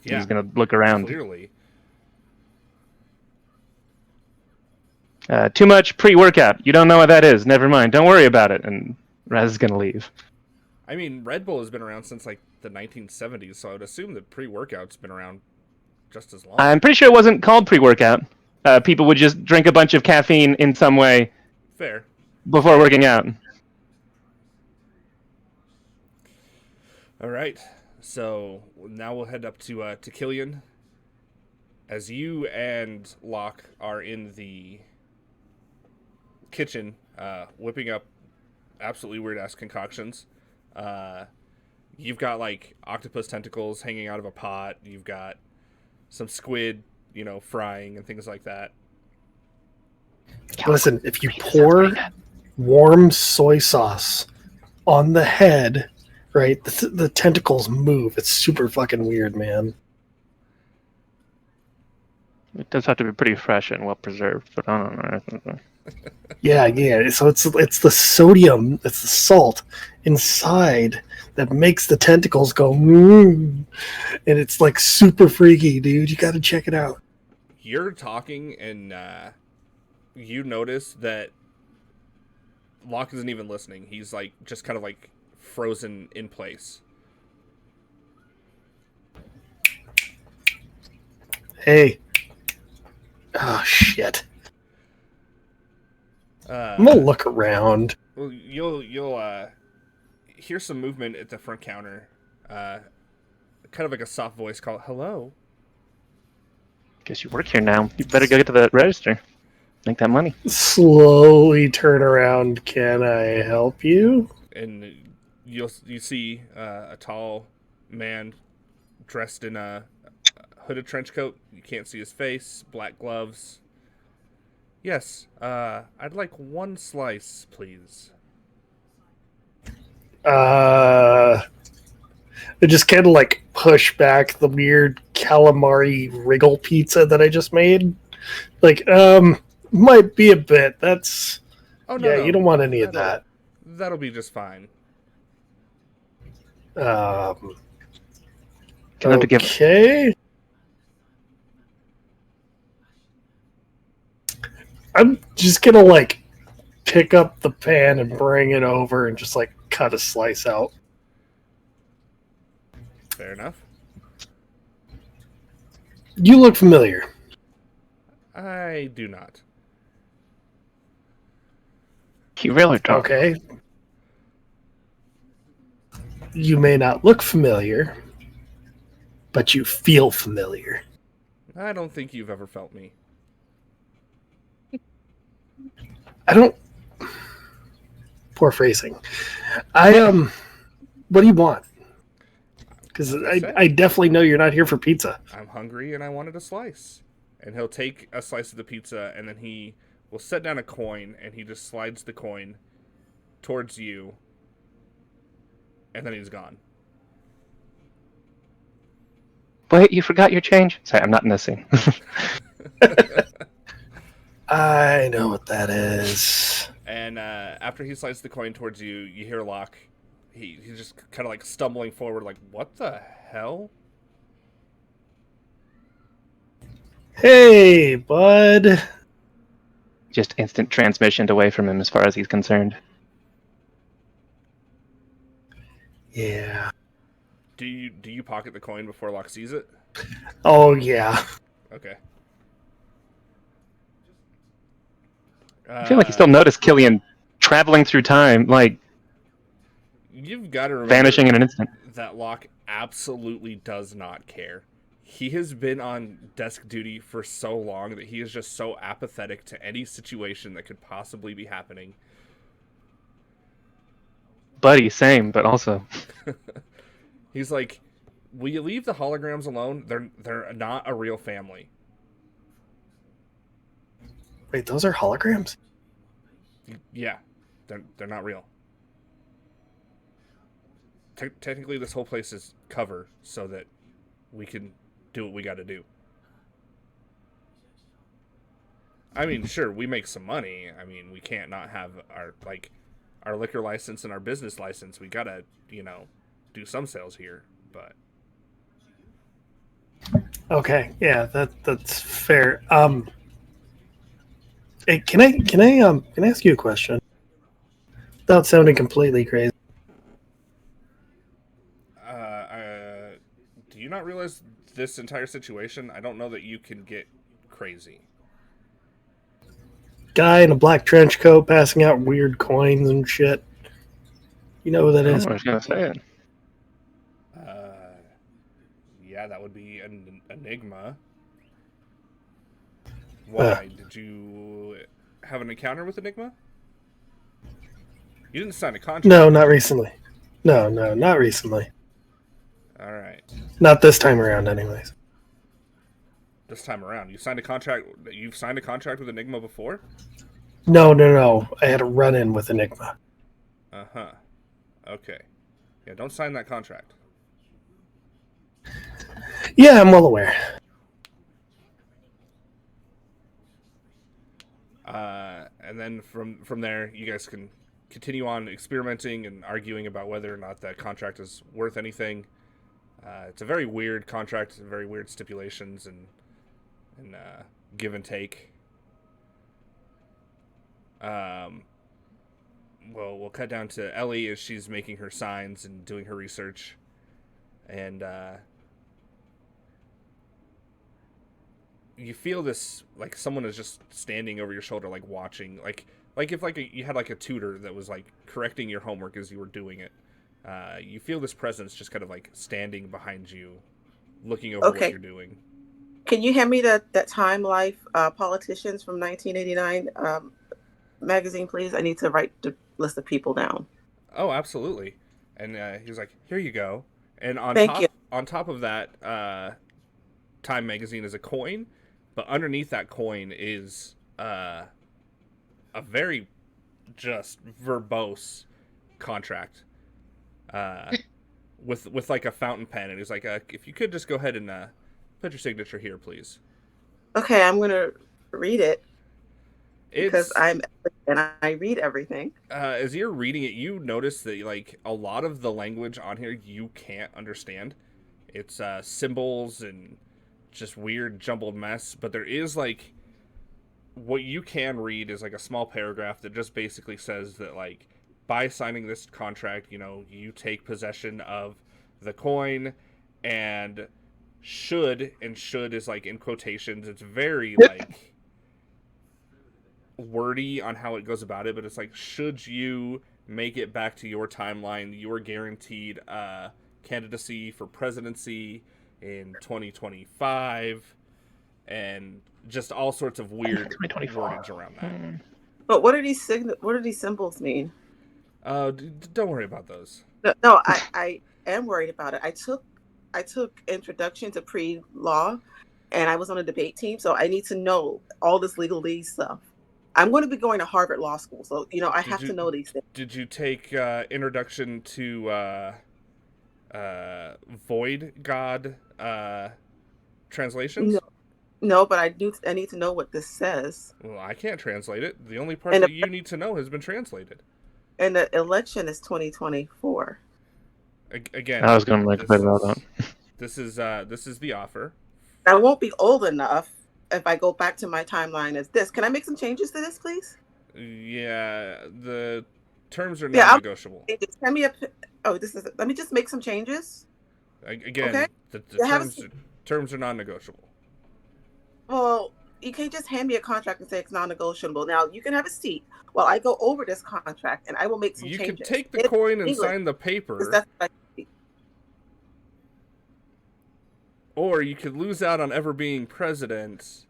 Yeah, he's gonna look around. Clearly. Too much pre-workout. You don't know what that is. Never mind. Don't worry about it. And Raz is gonna leave. I mean, Red Bull has been around since like the 1970s, so I would assume that pre-workout's been around just as long. I'm pretty sure it wasn't called pre-workout. People would just drink a bunch of caffeine in some way. Fair. Before working out. All right. So now we'll head up to Killian. As you and Locke are in the kitchen, whipping up absolutely weird-ass concoctions. You've got, like, octopus tentacles hanging out of a pot. You've got some squid, frying and things like that. Listen, if you pour warm soy sauce on the head, right, the tentacles move. It's super fucking weird, man. It does have to be pretty fresh and well preserved, but I don't know. Yeah. So it's the sodium, it's the salt inside that makes the tentacles go, and it's like super freaky, dude. You got to check it out. You're talking, and you notice that Locke isn't even listening. He's like just kind of like frozen in place. Hey. Oh shit. I'm gonna look around. Well, you'll hear some movement at the front counter. Kind of like a soft voice call, "Hello." Guess you work here now. You better go get to the register. Make that money. Slowly turn around. Can I help you? And you see a tall man dressed in a hooded trench coat. You can't see his face. Black gloves. Yes, I'd like one slice, please. I just kind of like push back the weird calamari wriggle pizza that I just made. Like, might be a bit. That's... Oh, no, you don't want any of that. That'll be just fine. Okay. I'm just gonna like pick up the pan and bring it over and just like cut a slice out. Fair enough. You look familiar. I do not. You really don't. Okay. You may not look familiar, but you feel familiar. I don't think you've ever felt me. I don't... Poor phrasing. What do you want? Because I definitely know you're not here for pizza. I'm hungry and I wanted a slice. And he'll take a slice of the pizza and then he will set down a coin and he just slides the coin towards you. And then he's gone. Wait, you forgot your change? Sorry, I'm not in this scene. I know what that is. And after he slides the coin towards you, you hear Locke. He's just kind of like stumbling forward, like, what the hell? Hey, bud. Just instant transmission away from him as far as he's concerned. Yeah. Do you pocket the coin before Locke sees it? Oh, yeah. Okay. I feel like you still notice Killian traveling through time, like you've got to remember vanishing in an instant. that Locke absolutely does not care. he has been on desk duty for so long that he is just so apathetic to any situation that could possibly be happening. Buddy, same, but also. He's like, will you leave the holograms alone? They're not a real family. Wait, those are holograms? Yeah, they're not real. Technically, this whole place is cover so that we can do what we got to do. I mean, sure, we make some money. I mean, we can't not have our liquor license and our business license. We gotta, do some sales here. But Okay, yeah, that's fair. Hey, can I ask you a question? Without sounding completely crazy. do you not realize this entire situation? I don't know that you can get crazy. Guy in a black trench coat passing out weird coins and shit. You know who that is? I was gonna say it. Yeah, that would be an enigma. Why? Did you have an encounter with Enigma? You didn't sign a contract. No, not recently. No, not recently. All right. Not this time around, anyways. This time around, you signed a contract. You've signed a contract with Enigma before? No. I had a run-in with Enigma. Uh-huh. Okay. Yeah, don't sign that contract. Yeah, I'm well aware. And then from there, you guys can continue on experimenting and arguing about whether or not that contract is worth anything. It's a very weird contract, very weird stipulations and give and take. We'll cut down to Ellie as she's making her signs and doing her research, and you feel this, like someone is just standing over your shoulder, like watching, like if you had like a tutor that was like correcting your homework as you were doing it. You feel this presence just kind of like standing behind you, looking over what you're doing. Can you hand me that Time Life Politicians from 1989 magazine, please? I need to write the list of people down. Oh, absolutely. And he's like, here you go. And on top of that, Time magazine is a coin, but underneath that coin is a very just verbose contract with like a fountain pen, and he's like, if you could just go ahead and put your signature here, please. Okay, I'm gonna read it because I read everything. As you're reading it, you notice that like a lot of the language on here you can't understand. It's symbols and just weird jumbled mess, but there is like what you can read is like a small paragraph that just basically says that like by signing this contract, you take possession of the coin, and should is like in quotations. It's very like wordy on how it goes about it, but it's like, should you make it back to your timeline, you are guaranteed candidacy for presidency in 2025, and just all sorts of weird wordage around that. But what do these symbols mean? Don't worry about those. No, I am worried about it. I took introduction to pre-law, and I was on a debate team, so I need to know all this legalese stuff. I'm going to be going to Harvard Law School, so I have to know these things. Did you take introduction to Void God translations? No, but I need to know what this says. Well, I can't translate it. The only part that you need to know has been translated. And the election is 2024. Again, I was going to make a bit about that. This is the offer. I won't be old enough if I go back to my timeline as this. Can I make some changes to this, please? Yeah, the terms are non-negotiable. Send me let me just make some changes. Again, okay? The terms are non-negotiable. Well, you can't just hand me a contract and say it's non-negotiable. Now, you can have a seat while I go over this contract, and I will make some changes. You can take the coin and sign the paper. That's what Or you could lose out on ever being president.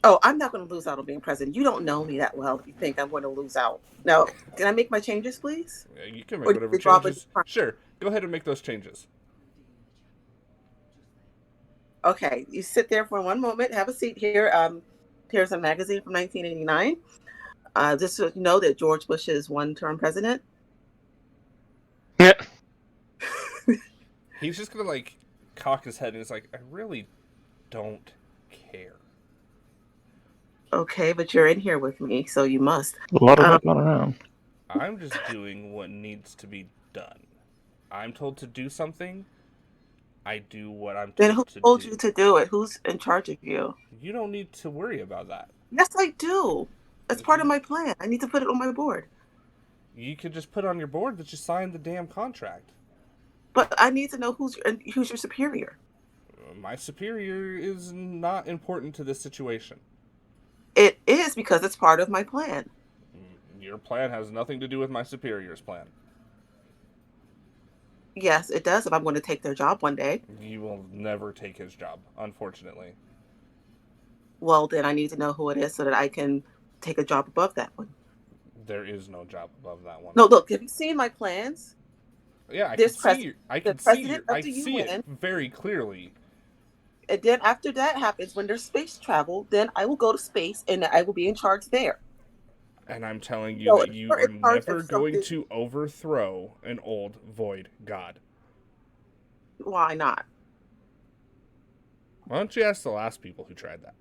Oh, I'm not going to lose out on being president. You don't know me that well if you think I'm going to lose out. Now, can I make my changes, please? You can make Or whatever did Robert- changes. Sure, go ahead and make those changes. Okay, you sit there for one moment. Have a seat here. Here's a magazine from 1989. Just so you know that George Bush is one-term president. Yeah. He's just gonna like cock his head and he's like, I really don't care. Okay, but you're in here with me, so you must. A lot of that going around. I'm just doing what needs to be done. I'm told to do something. I do what I'm told Then who to do. told you to do it? Who's in charge of you? You don't need to worry about that. Yes, I do. That's part of my plan. I need to put it on my board. You could just put on your board that you signed the damn contract. But I need to know who's your superior. My superior is not important to this situation. It is because it's part of my plan. Your plan has nothing to do with my superior's plan. Yes, it does if I'm going to take their job one day. You will never take his job, unfortunately. Well, then I need to know who it is so that I can take a job above that one. There is no job above that one. No, look, have you seen my plans? Yeah, I This can see I can see it very clearly. And then after that happens, when there's space travel, then I will go to space and I will be in charge there. And I'm telling you No, that you are in charge never of going something- to overthrow an old void god. Why not? Why don't you ask the last people who tried that?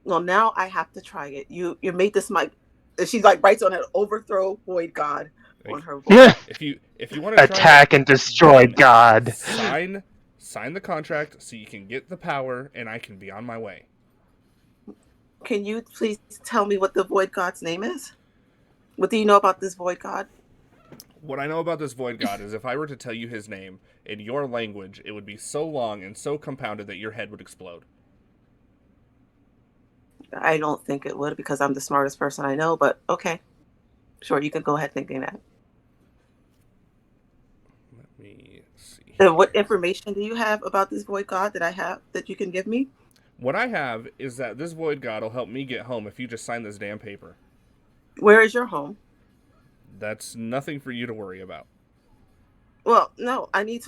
Well, now I have to try it. You made this my. She's like writes on an overthrow void god on her. Yeah. If you want to Attack and destroy God. Sign the contract so you can get the power and I can be on my way. Can you please tell me what the void god's name is? What do you know about this void god? What I know about this void god is if I were to tell you his name in your language, it would be so long and so compounded that your head would explode. I don't think it would because I'm the smartest person I know, but okay. Sure, you can go ahead thinking that. Let me see. What information do you have about this void god that you can give me? What I have is that this void god will help me get home if you just sign this damn paper. Where is your home? That's nothing for you to worry about. Well, no, I need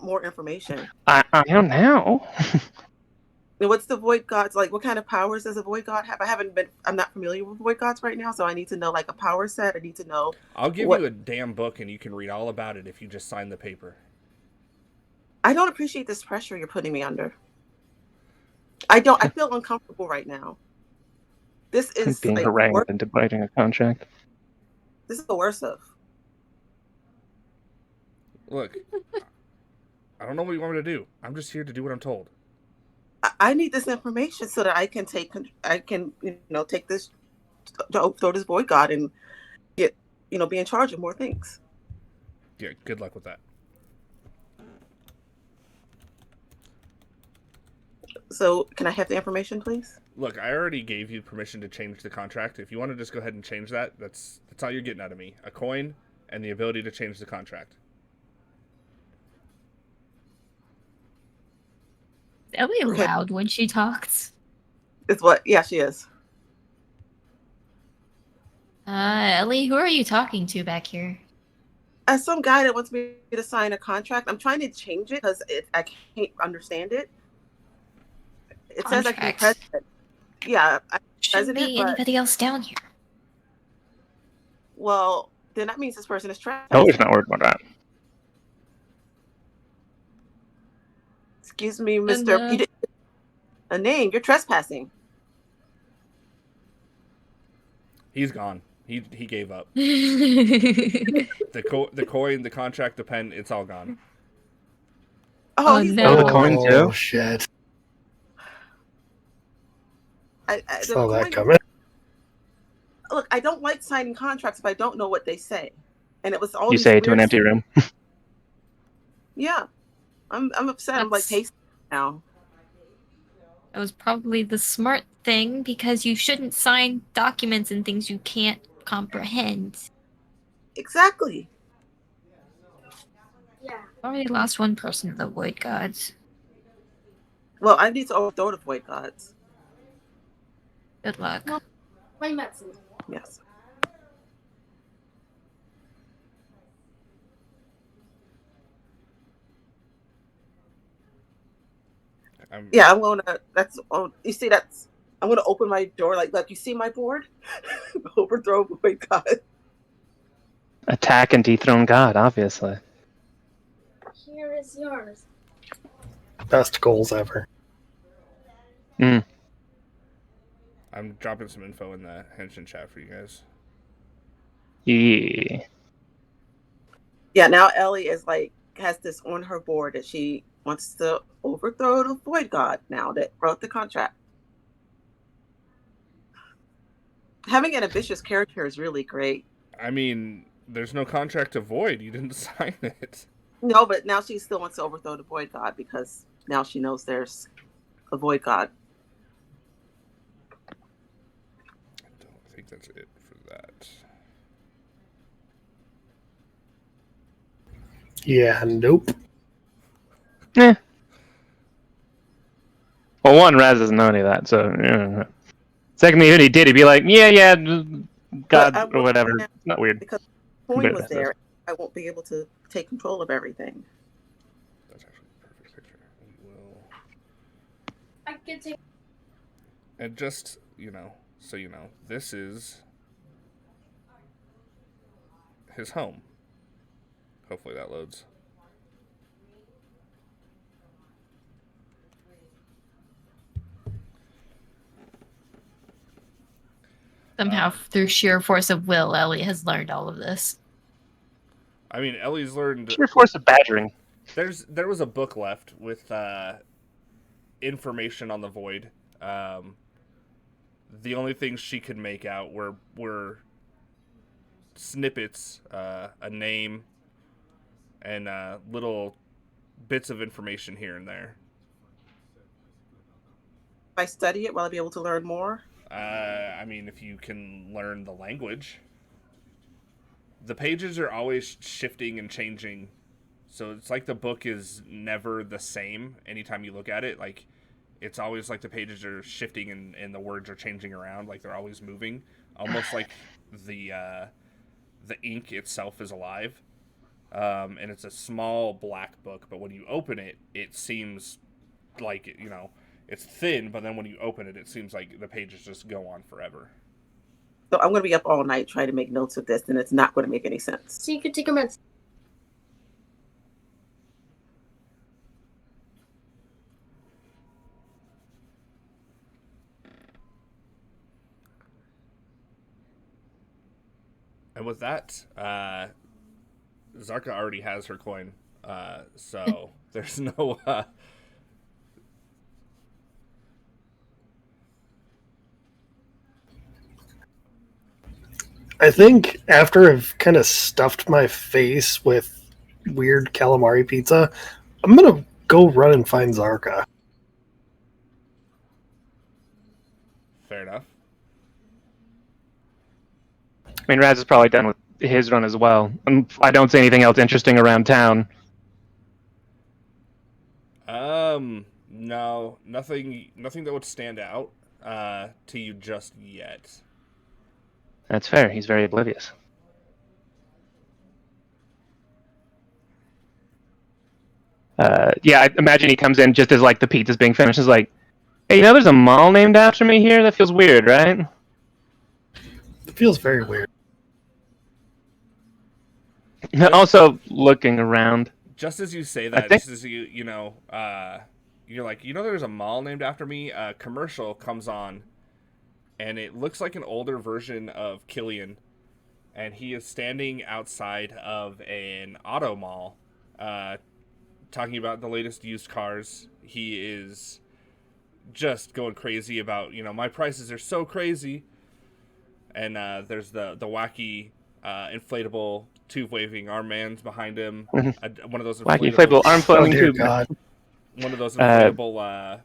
more information. I don't know. And what's the void gods like? What kind of powers does a void god have? I'm not familiar with void gods right now, so I need to know like a power set. I need to know. I'll give you a damn book and you can read all about it if you just sign the paper. I don't appreciate this pressure you're putting me under. I feel uncomfortable right now. This is Being like harangued into biting a contract. This is the worst of. Look, I don't know what you want me to do. I'm just here to do what I'm told. I need this information so that I can take this, throw this void god and get, be in charge of more things. Yeah, good luck with that. So, can I have the information, please? Look, I already gave you permission to change the contract. If you want to just go ahead and change that, that's all you're getting out of me. A coin and the ability to change the contract. Ellie loud when she talks. It's what? Yeah, she is. Ellie, who are you talking to back here? As some guy that wants me to sign a contract, I'm trying to change it because I can't understand it. It says I can be president. Yeah, Shouldn't be anybody else down here. Well, then that means this person is trash. Oh, he's not worried about that. Excuse me, Mr. You didn't a name. You're trespassing. He's gone. He gave up. The coin, the contract, the pen, it's all gone. Oh no. Oh, the coin too? Oh, shit. Saw that coming. Look, I don't like signing contracts if I don't know what they say. And it was all You say it to an empty room. Yeah. I'm upset. I'm like pacing now. That was probably the smart thing because you shouldn't sign documents and things you can't comprehend. Exactly. Already lost one person to the void gods. Well, I need to overthrow the void gods. Good luck. Yes. Yeah, I'm gonna. That's. Oh, you see, that's. I'm gonna open my door like you see my board. Overthrow void god. Attack and dethrone God, obviously. Here is yours. Best goals ever. Mm. I'm dropping some info in the Henshin chat for you guys. Yeah. Yeah, now Ellie is has this on her board that she wants to overthrow the void god now that wrote the contract. Having an ambitious character is really great. I mean, there's no contract to void. You didn't sign it. No, but now she still wants to overthrow the void god because now she knows there's a void god. I don't think that's it for that. Yeah, nope. Eh. Well, one, Raz doesn't know any of that, so. Yeah. Secondly, if he did, he'd be like, yeah, God, or whatever. It's not weird. Because the coin was But- there. I won't be able to take control of everything. That's actually a perfect picture. We will. I can take. And just, so you know, this is his home. Hopefully that loads. Somehow, through sheer force of will, Ellie has learned all of this. I mean, Ellie's learned. Sheer force of badgering. There was a book left with information on the void. The only things she could make out were snippets, a name, and little bits of information here and there. If I study it, will I be able to learn more? I mean, if you can learn the language. The pages are always shifting and changing, so it's like the book is never the same anytime you look at it. Like, it's always like the pages are shifting and the words are changing around, like they're always moving, almost like the ink itself is alive. And it's a small black book, but when you open it, it seems like, it's thin, but then when you open it, it seems like the pages just go on forever. So I'm going to be up all night trying to make notes of this, and it's not going to make any sense. So you could take your meds. And with that, Zarka already has her coin, so there's no... I think after I've kind of stuffed my face with weird calamari pizza, I'm gonna go run and find Zarka. Fair enough. I mean, Raz is probably done with his run as well. I don't see anything else interesting around town. No, nothing that would stand out to you just yet. That's fair. He's very oblivious. Yeah, I imagine he comes in just as like the pizza's being finished. Is like, hey, there's a mall named after me here. That feels weird, right? It feels very weird. Also, looking around. Just as you say that, just as you're like, there's a mall named after me. A commercial comes on, and it looks like an older version of Killian, and he is standing outside of an auto mall, talking about the latest used cars. He is just going crazy about, my prices are so crazy. And there's the wacky inflatable tube waving arm man's behind him. One of those wacky inflatable arm flailing tube. God. One of those inflatable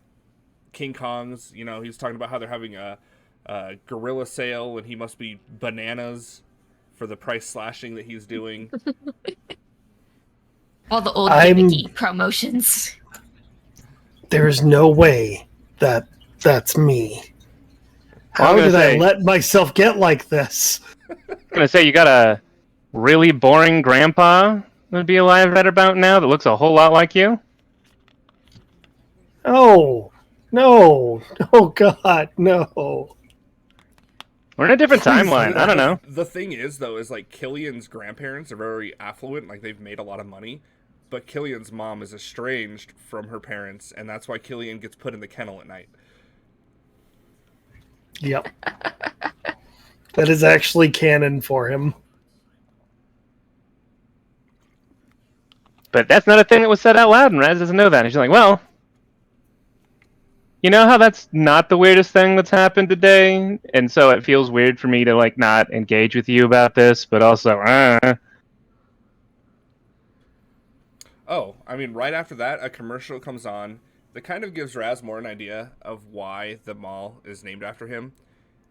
King Kongs. He's talking about how they're having a gorilla sale, and he must be bananas for the price slashing that he's doing. All the old gimmicky promotions. There's no way that that's me. Well, I'm How gonna did I say- let myself get like this? I'm gonna say you got a really boring grandpa that'd be alive right about now that looks a whole lot like you. Oh, no. Oh, God, no. We're in a different Please, timeline. I don't know. The thing is, though, is like Killian's grandparents are very affluent, like they've made a lot of money, but Killian's mom is estranged from her parents, and that's why Killian gets put in the kennel at night. Yep. That is actually canon for him. But that's not a thing that was said out loud, and Raz doesn't know that. And she's like, well, you know how that's not the weirdest thing that's happened today? And so it feels weird for me to, like, not engage with you about this, but also, Oh, I mean, right after that, a commercial comes on that kind of gives Raz more an idea of why the mall is named after him.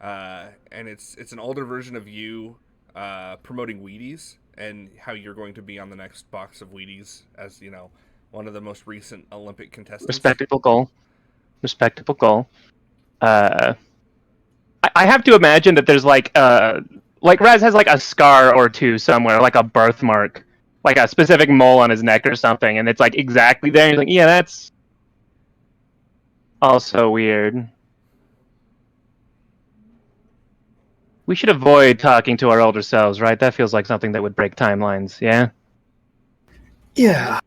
And it's an older version of you promoting Wheaties and how you're going to be on the next box of Wheaties as, you know, one of the most recent Olympic contestants. respectable goal. Respectable goal. I have to imagine that there's, like Raz has, like, a scar or two somewhere, like a birthmark, like a specific mole on his neck or something, and it's, like, exactly there. And he's like, yeah, that's also weird. We should avoid talking to our older selves, right? That feels like something that would break timelines, yeah? Yeah.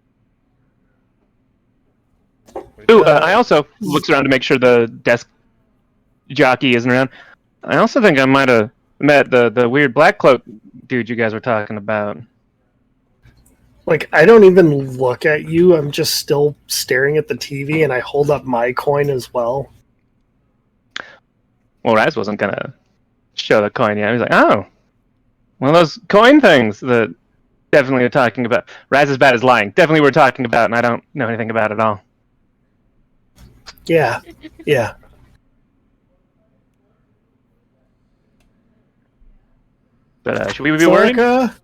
Ooh, I also looks around to make sure the desk jockey isn't around. I also think I might have met the weird black cloak dude you guys were talking about. Like, I don't even look at you. I'm just still staring at the TV, and I hold up my coin as well. Well, Raz wasn't gonna show the coin yet. He was like, oh, one of those coin things that definitely are talking about. Raz is bad as lying. Definitely we're talking about, and I don't know anything about it at all. Yeah. Yeah. But should we be worried? Zorka?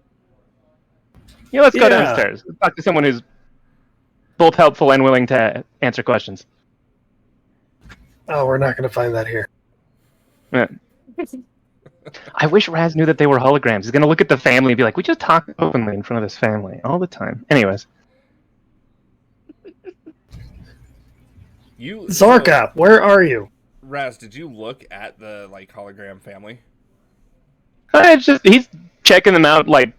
Yeah, let's go Yeah. downstairs. Let's talk to someone who's both helpful and willing to answer questions. Oh, we're not going to find that here. Yeah. I wish Raz knew that they were holograms. He's gonna look at the family and be like, "We just talk openly in front of this family all the time." Anyways, Zorka, where are you? Raz, did you look at the like hologram family? he's checking them out like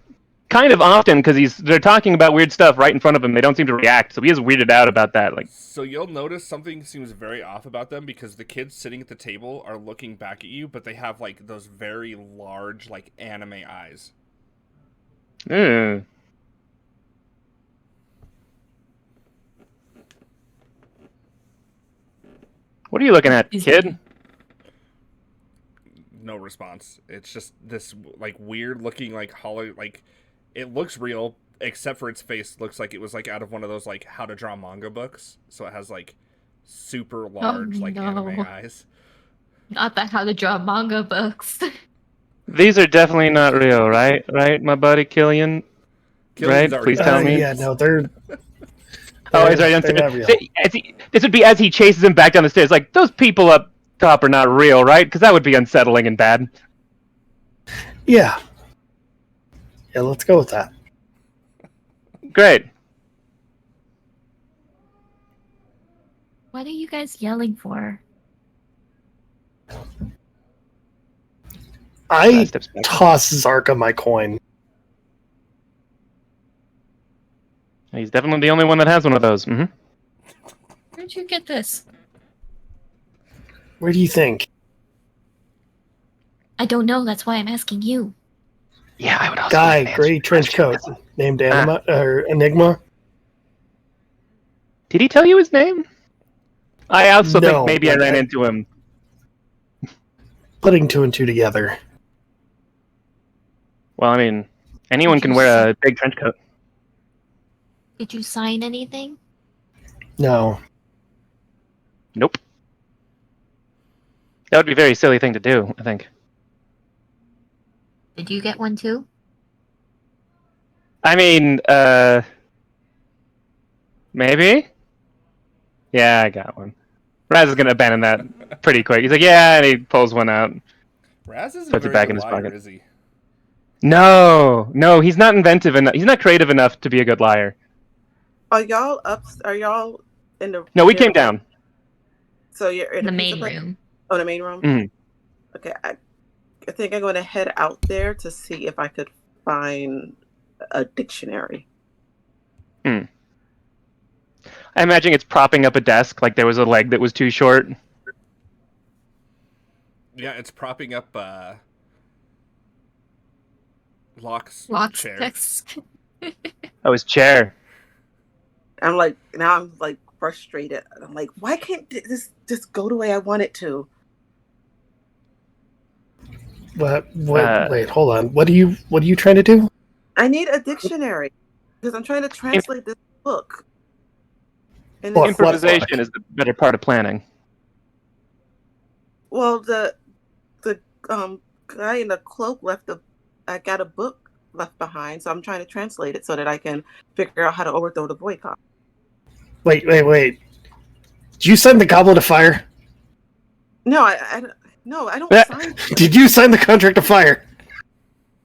kind of often because they're talking about weird stuff right in front of him. They don't seem to react, so he is weirded out about that. Like, So you'll notice something seems very off about them because the kids sitting at the table are looking back at you, but they have like those very large like anime eyes. mm. What are you looking at, kid? No response. It's just this like weird looking like hollow like it looks real except for its face looks like it was like out of one of those like how to draw manga books. So it has like super large like anime eyes. Not the how to draw manga books. These are definitely not real, right? Right, my buddy Killian? Killian's Right? already Please tell me. Yeah, no, they're... Oh, he's right they're downstairs. not real. This would be as he chases him back down the stairs. Like, those people up top are not real, right? Because that would be unsettling and bad. Yeah. Yeah, let's go with that. Great. What are you guys yelling for? I Steps back. toss Zarka my coin. He's definitely the only one that has one of those. Mm-hmm. Where'd you get this? Where do you think? I don't know. That's why I'm asking you. Yeah, I would also Guy, answer gray the trench question. coat, named Anima, or Enigma. Did he tell you his name? I also No, think maybe I but ran into him. Putting two and two together. Well, I mean, anyone can wear a big trench coat. Did you sign anything? No. Nope. That would be a very silly thing to do, I think. Did you get one too? I mean, maybe? Yeah, I got one. Raz is gonna abandon that pretty quick. He's like, yeah, and he pulls one out, Raz isn't a puts it very back good in his liar, pocket. is he? No, he's not inventive enough. He's not creative enough to be a good liar. Are y'all up? Are y'all in the? No, we near came the- down. So you're in The the pizza main place? room. Oh, the main room. Mhm. Okay, I think I'm going to head out there to see if I could find a dictionary. I imagine it's propping up a desk, like there was a leg that was too short. Yeah, it's propping up Locke's Lots chair. desk. Oh, his chair. I'm like frustrated. I'm like, why can't this just go the way I want it to? What? Wait, hold on. What are you trying to do? I need a dictionary because I'm trying to translate this book. And What? it's, Improvisation is the better part of planning. well, the guy in the cloak I got a book left behind, so I'm trying to translate it so that I can figure out how to overthrow the boycott. Wait. Did you sign the Goblet of Fire? No, I don't Yeah. sign. Did you sign the Contract of Fire?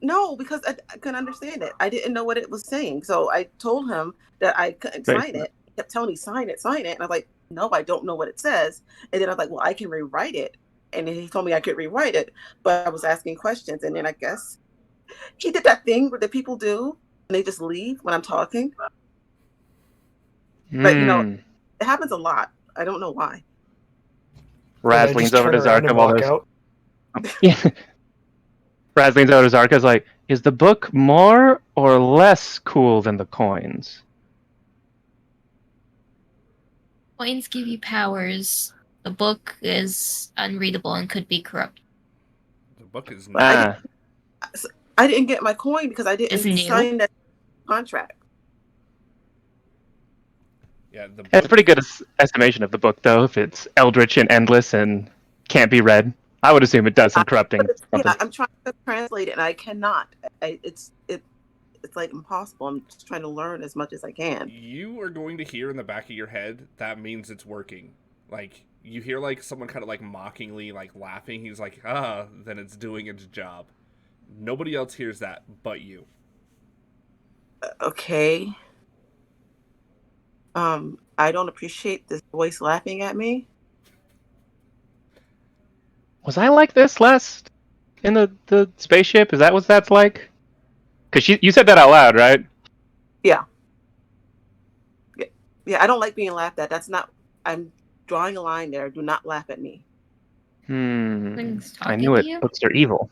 No, because I couldn't understand it. I didn't know what it was saying, so I told him that I couldn't Right. sign it. He kept telling me, sign it. And I was like, no, I don't know what it says. And then I was like, well, I can rewrite it. And then he told me I could rewrite it, but I was asking questions. And then I guess he did that thing that people do and they just leave when I'm talking. But, it happens a lot. I don't know why. Raz I leans just over turn to around Zarka and while walk there's... out. Yeah. Raz leans over to Zarka's like, is the book more or less cool than the coins? Coins give you powers. The book is unreadable and could be corrupt. The book is But not. I didn't get my coin because I It's didn't new. sign that contract. Yeah, the book. That's a pretty good estimation of the book, though, if it's eldritch and endless and can't be read. I would assume it does some corrupting. Yeah, I'm trying to translate it and I cannot. It's like impossible. I'm just trying to learn as much as I can. You are going to hear in the back of your head that means it's working. Like you hear like someone kind of like mockingly like laughing. He's like, then it's doing its job. Nobody else hears that but you. Okay. I don't appreciate this voice laughing at me. Was I like this last in the spaceship? Is that what that's like? Because you said that out loud, right? Yeah, I don't like being laughed at. That's not. I'm drawing a line there. Do not laugh at me. Things I talking knew to it. you? Books are evil.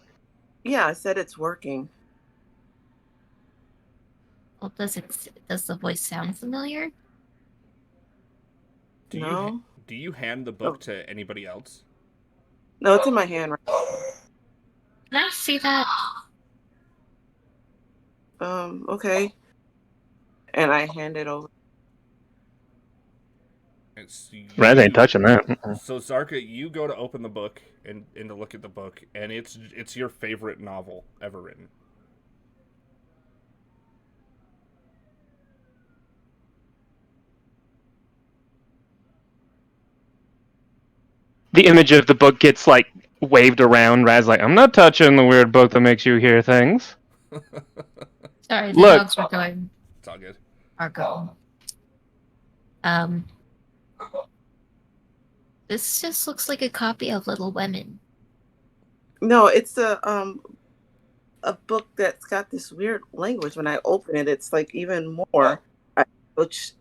Yeah, I said it's working. Well, does the voice sound familiar? No, Do you hand the book to anybody else? no, it's in my hand. Right? Can I see that? Okay. And I hand it over. Raz ain't touching that. So Zarka, you go to open the book and to look at the book, and it's your favorite novel ever written. The image of the book gets like waved around. Raz like, I'm not touching the weird book that makes you hear things. Sorry, the Look. dogs were going. It's all good. Are going. This just looks like a copy of Little Women. No, it's a book that's got this weird language. When I open it, it's like even more. Which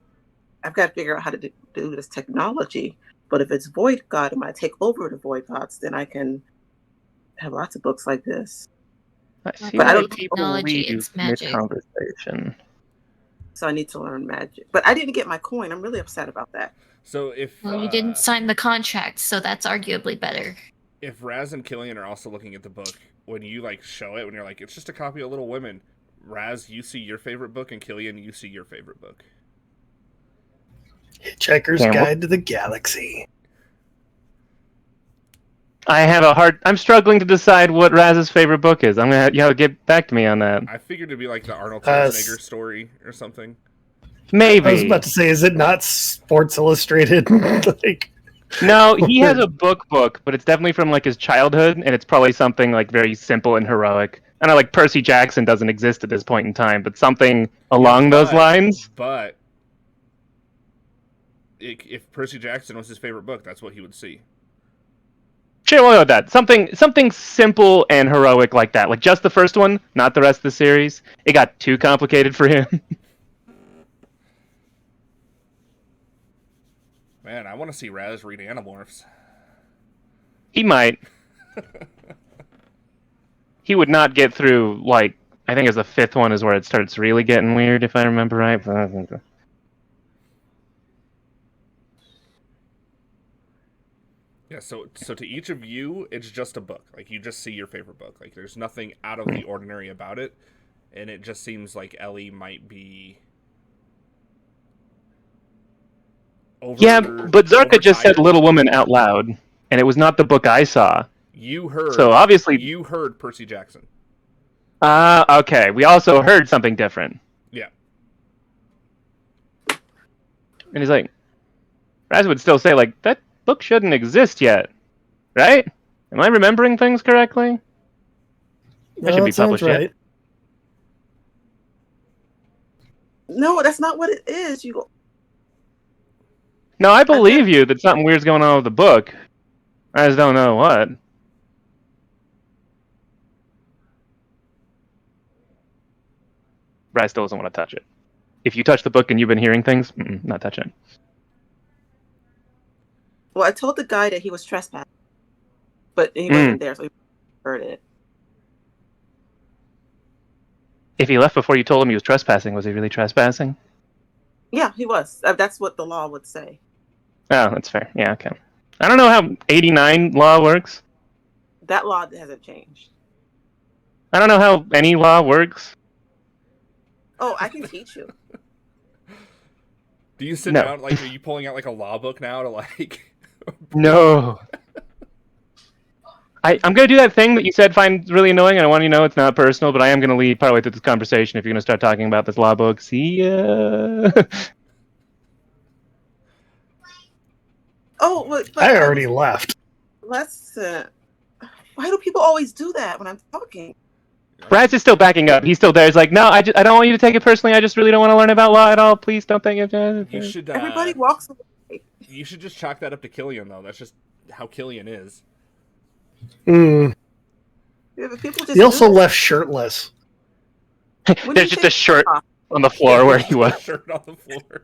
I've got to figure out how to do this technology. But if it's Void God, and I take over the Void Gods, then I can have lots of books like this. I see But I why don't- people Technology, leave it's magic. mid-conversation. So I need to learn magic. But I didn't get my coin. I'm really upset about that. So if Well, you didn't sign the contract, so that's arguably better. if Raz and Killian are also looking at the book, when you like show it, when you're like, it's just a copy of Little Women, Raz, you see your favorite book, and Killian, you see your favorite book. Hitchhiker's Campbell? Guide to the Galaxy. I'm struggling to decide what Raz's favorite book is. I'm gonna you have to get back to me on that. I figured it'd be like the Arnold Uh, Schwarzenegger story or something. Maybe. I was about to say, is it not Sports Illustrated? Like, No, he has a book, but it's definitely from like his childhood, and it's probably something like very simple and heroic. I know, like Percy Jackson doesn't exist at this point in time, but something along those lines. But if Percy Jackson was his favorite book, that's what he would see. Sure, we'll go with that. Something simple and heroic like that. Like just the first one, not the rest of the series. It got too complicated for him. Man, I want to see Raz read Animorphs. He might. He would not get through, like, I think it's the fifth one is where it starts really getting weird, if I remember right. Yeah, so to each of you, it's just a book. Like, you just see your favorite book. Like, there's nothing out of the ordinary about it. And it just seems like Ellie might be... Yeah, but Zarka just said Little Woman out loud, and it was not the book I saw. You heard... So, obviously... You heard Percy Jackson. Okay. We also heard something different. Yeah. And he's like... Raz would still say, like, that book shouldn't exist yet. Right? Am I remembering things correctly? That should be published yet. No, that's not what it is. No, I believe you that something weird's going on with the book. I just don't know what. Raz still doesn't want to touch it. If you touch the book and you've been hearing things, not touching it. Well, I told the guy that he was trespassing, but he wasn't there, so he heard it. If he left before you told him he was trespassing, was he really trespassing? Yeah, he was. That's what the law would say. Oh, that's fair. Yeah, okay. I don't know how 89 law works. That law hasn't changed. I don't know how any law works. Oh, I can teach you. Do you sit down, like, are you pulling out, like, a law book now to, like... No. I'm going to do that thing that you said finds really annoying, and I want you to know it's not personal, but I am going to lead partway through this conversation if you're going to start talking about this law book. See ya. Oh, but I already left. Listen. Why do people always do that when I'm talking? Raz is still backing up. He's still there. He's like, no, I don't want you to take it personally. I just really don't want to learn about law at all. Please don't take it. You should, everybody walks away. You should just chalk that up to Killian, though. That's just how Killian is. Yeah, but people just he also left shirtless. There's just a shirt on the floor where he was. Shirt on the floor.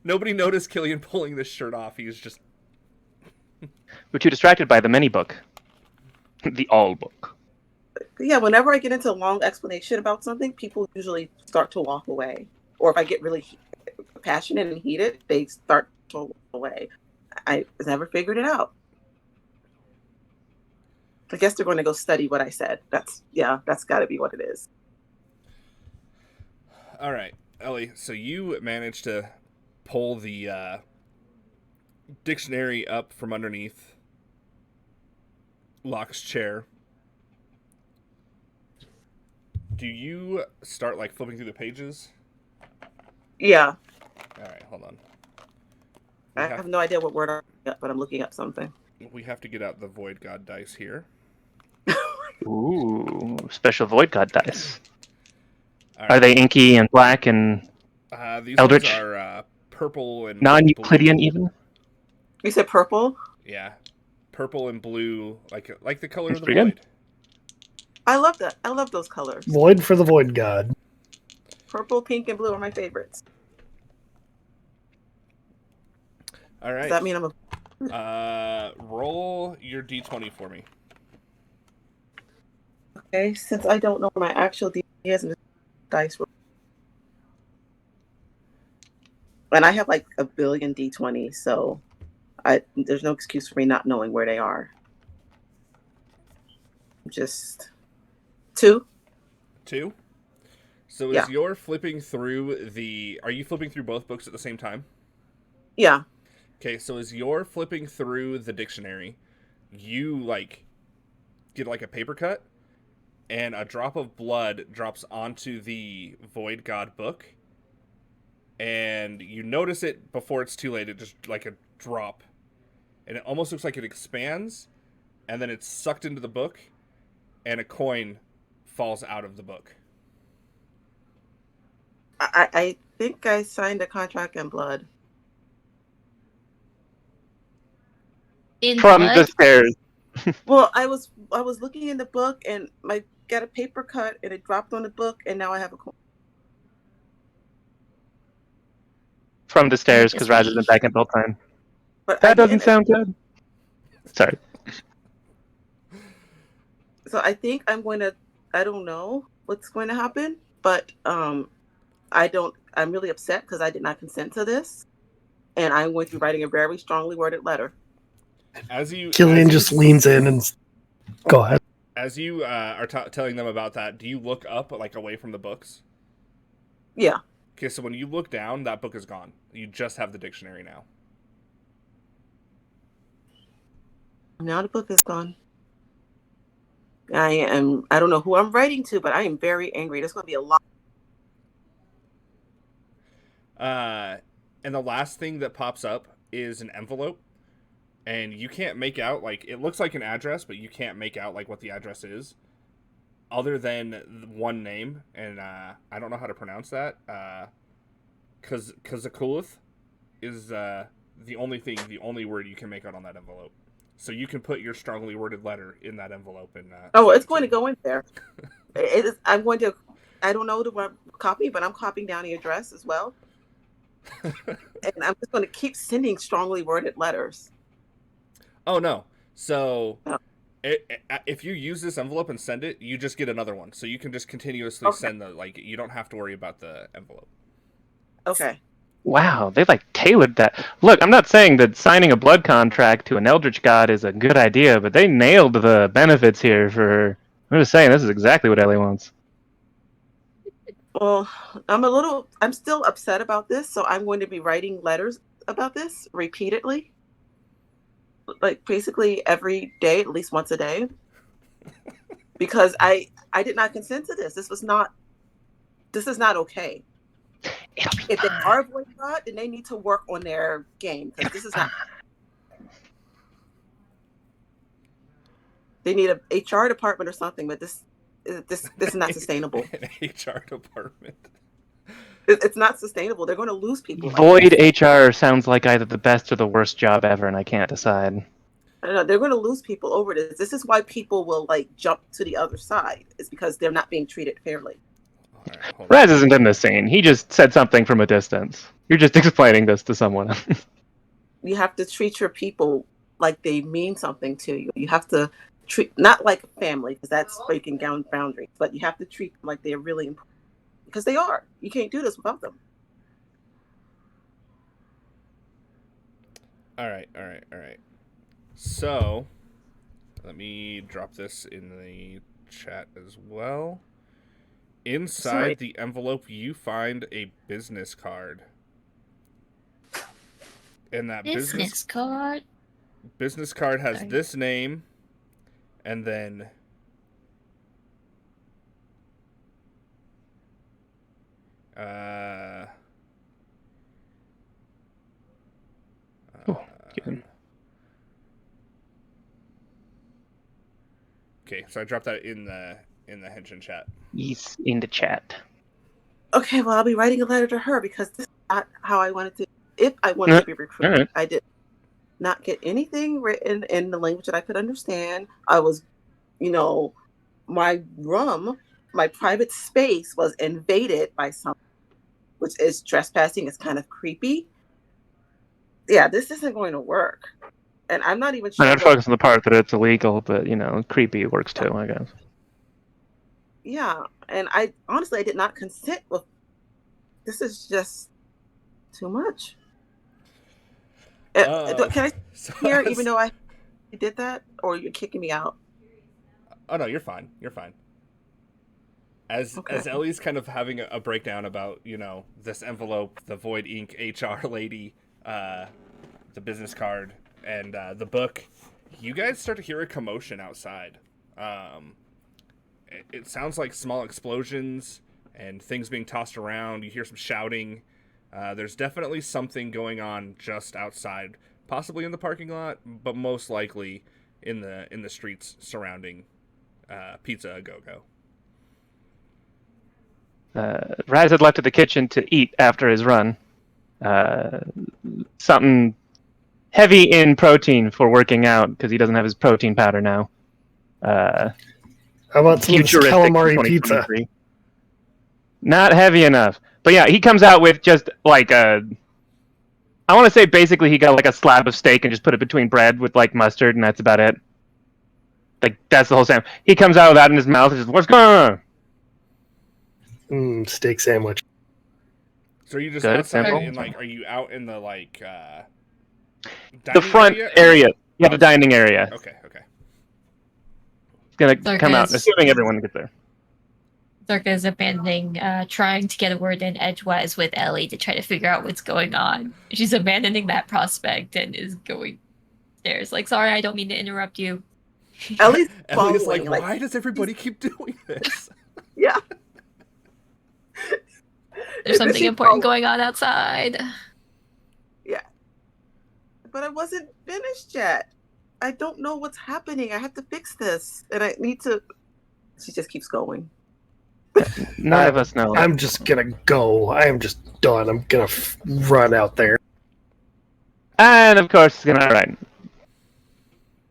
Nobody noticed Killian pulling this shirt off. He was just... We're too distracted by the mini book. The all book. Yeah, whenever I get into a long explanation about something, people usually start to walk away. Or if I get really passionate and heated, they start to walk away. I never figured it out. I guess they're going to go study what I said. That's got to be what it is. All right, Ellie, so you managed to pull the dictionary up from underneath Locke's chair. Do you start, like, flipping through the pages? Yeah. All right, hold on. I have no idea what word I'm looking up, but I'm looking up something. We have to get out the Void God dice here. Ooh, special Void God dice. Right. Are they inky and black and these eldritch? Ones are purple and non-Euclidean blue. even? You said purple? Yeah. Purple and blue, like the color That's of the pretty void. good. I love that. I love those colors. Void for the Void God. Purple, pink, and blue are my favorites. All right. Does that mean I'm a... roll your d20 for me. Okay, since I don't know where my actual D is, and dice roll. And I have like a billion D20s, so there's no excuse for me not knowing where they are. Just 2. 2? So as you're flipping through are you flipping through both books at the same time? Yeah. Okay, so as you're flipping through the dictionary, you, like, get, like, a paper cut, and a drop of blood drops onto the Void God book, and you notice it before it's too late. It just like a drop, and it almost looks like it expands, and then it's sucked into the book, and a coin falls out of the book. I think I signed a contract in blood. In From the blood? stairs. Well, I was looking in the book and I got a paper cut and it dropped on the book and now I have a coin. From the stairs, Yes, because Raz isn't please. back in build time. But That doesn't sound good. Sorry. So I think I don't know what's going to happen, but I'm really upset because I did not consent to this. And I'm going to be writing a very strongly worded letter. Killian just leans in and go ahead. As you are telling them about that, do you look up, like, away from the books? Yeah. Okay, so when you look down, that book is gone. You just have the dictionary now. Now the book is gone. I don't know who I'm writing to, but I am very angry. There's going to be a lot. And the last thing that pops up is an envelope. And you can't make out, like, it looks like an address, but you can't make out, like, what the address is. Other than one name, and I don't know how to pronounce that. Kazakulith is the only word you can make out on that envelope. So you can put your strongly worded letter in that envelope. And it's going to go in there. It is. I don't know the copy, but I'm copying down the address as well. And I'm just going to keep sending strongly worded letters. Oh, no. So if you use this envelope and send it, you just get another one. So you can just continuously send you don't have to worry about the envelope. Okay. Wow, they tailored that. Look, I'm not saying that signing a blood contract to an Eldritch God is a good idea, but they nailed the benefits here I'm just saying, this is exactly what Ellie wants. Well, I'm still upset about this, so I'm going to be writing letters about this repeatedly. Like basically every day, at least once a day. Because I did not consent to this. This is not okay. If they are a void god, then they need to work on their game because this is not. They need a HR department or something, but this is not sustainable. An HR department. It's not sustainable. They're going to lose people. Void HR sounds like either the best or the worst job ever, and I can't decide. I don't know. They're going to lose people over this. This is why people will jump to the other side. It's because they're not being treated fairly. Right, Raz isn't in this scene. He just said something from a distance. You're just explaining this to someone. You have to treat your people like they mean something to you. You have to treat, not like family, because that's breaking down boundaries, but you have to treat them like they're really important. Because they are. You can't do this without them. All right. So, let me drop this in the chat as well. Inside the envelope, you find a business card. And that business card has this name, and then okay, so I dropped that in the Henshin chat. He's in the chat. Okay, well, I'll be writing a letter to her because this is not how I wanted to. If I wanted to be recruited, right. I did not get anything written in the language that I could understand. I was, my room, my private space was invaded by someone, which is trespassing. It's kind of creepy. Yeah, this isn't going to work. And I'm not even sure. I'd focus on the part that it's illegal, but, creepy works too, I guess. Yeah, and I did not consent with. This is just too much. Can I hear even though I did that, or you're kicking me out? Oh no, you're fine. As Ellie's kind of having a breakdown about this envelope, the Void Ink HR lady, the business card, and the book, you guys start to hear a commotion outside. It sounds like small explosions and things being tossed around. You hear some shouting. There's definitely something going on just outside, possibly in the parking lot, but most likely in the streets surrounding Pizza A-Go-Go. Raz had left to the kitchen to eat after his run. Something heavy in protein for working out because he doesn't have his protein powder now. How about some of this Futuristic calamari pizza? 2023. Not heavy enough. But yeah, he comes out with just like a... I want to say basically he got like a slab of steak and just put it between bread with like mustard, and that's about it. Like, that's the whole sandwich. He comes out with that in his mouth and just, what's going on? Steak sandwich. So are you just Good, outside simple. and like, are you out in the like The dining front area. Yeah, the dining area. Okay. It's gonna Zarka come out, is- assuming everyone gets there. Zarka is abandoning trying to get a word in edgewise with Ellie to try to figure out what's going on. She's abandoning that prospect and is going upstairs. Like, sorry, I don't mean to interrupt you. Ellie's Ellie's following, like, why does everybody keep doing this? yeah. There's something She's important following. going on outside. Yeah. But I wasn't finished yet. I don't know what's happening. I have to fix this. And I need to. She just keeps going. None of us know. I'm just gonna go. I am just done. I'm gonna run out there. And of course, it's gonna, alright.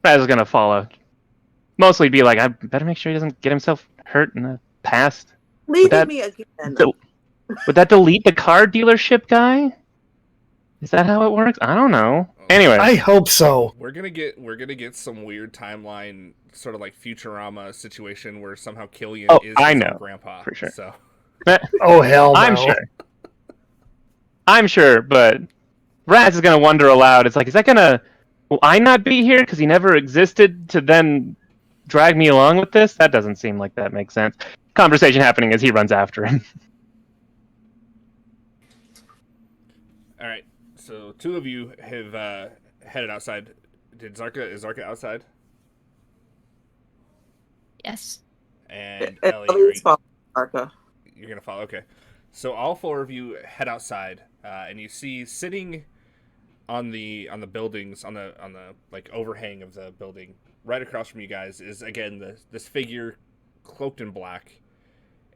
Raz is gonna follow. Mostly be like, I better make sure he doesn't get himself hurt in the past. Leaving that- me again. Would that delete the car dealership guy? Is that how it works? I don't know. Anyway. I hope so. We're gonna get some weird timeline, sort of like Futurama situation where somehow Killian Oh, is I his know, own grandpa. for sure. So Oh hell no. I'm sure, but Raz is gonna wonder aloud. It's like, is that gonna... Will I not be here because he never existed to then drag me along with this? That doesn't seem like that makes sense. Conversation happening as he runs after him. all right, so two of you have headed outside. Is Zarka outside? Yes. And And Ellie, Ellie's following Arca. you're gonna follow. Okay, so all four of you head outside, and you see sitting on the buildings on the like overhang of the building right across from you guys is again this figure cloaked in black,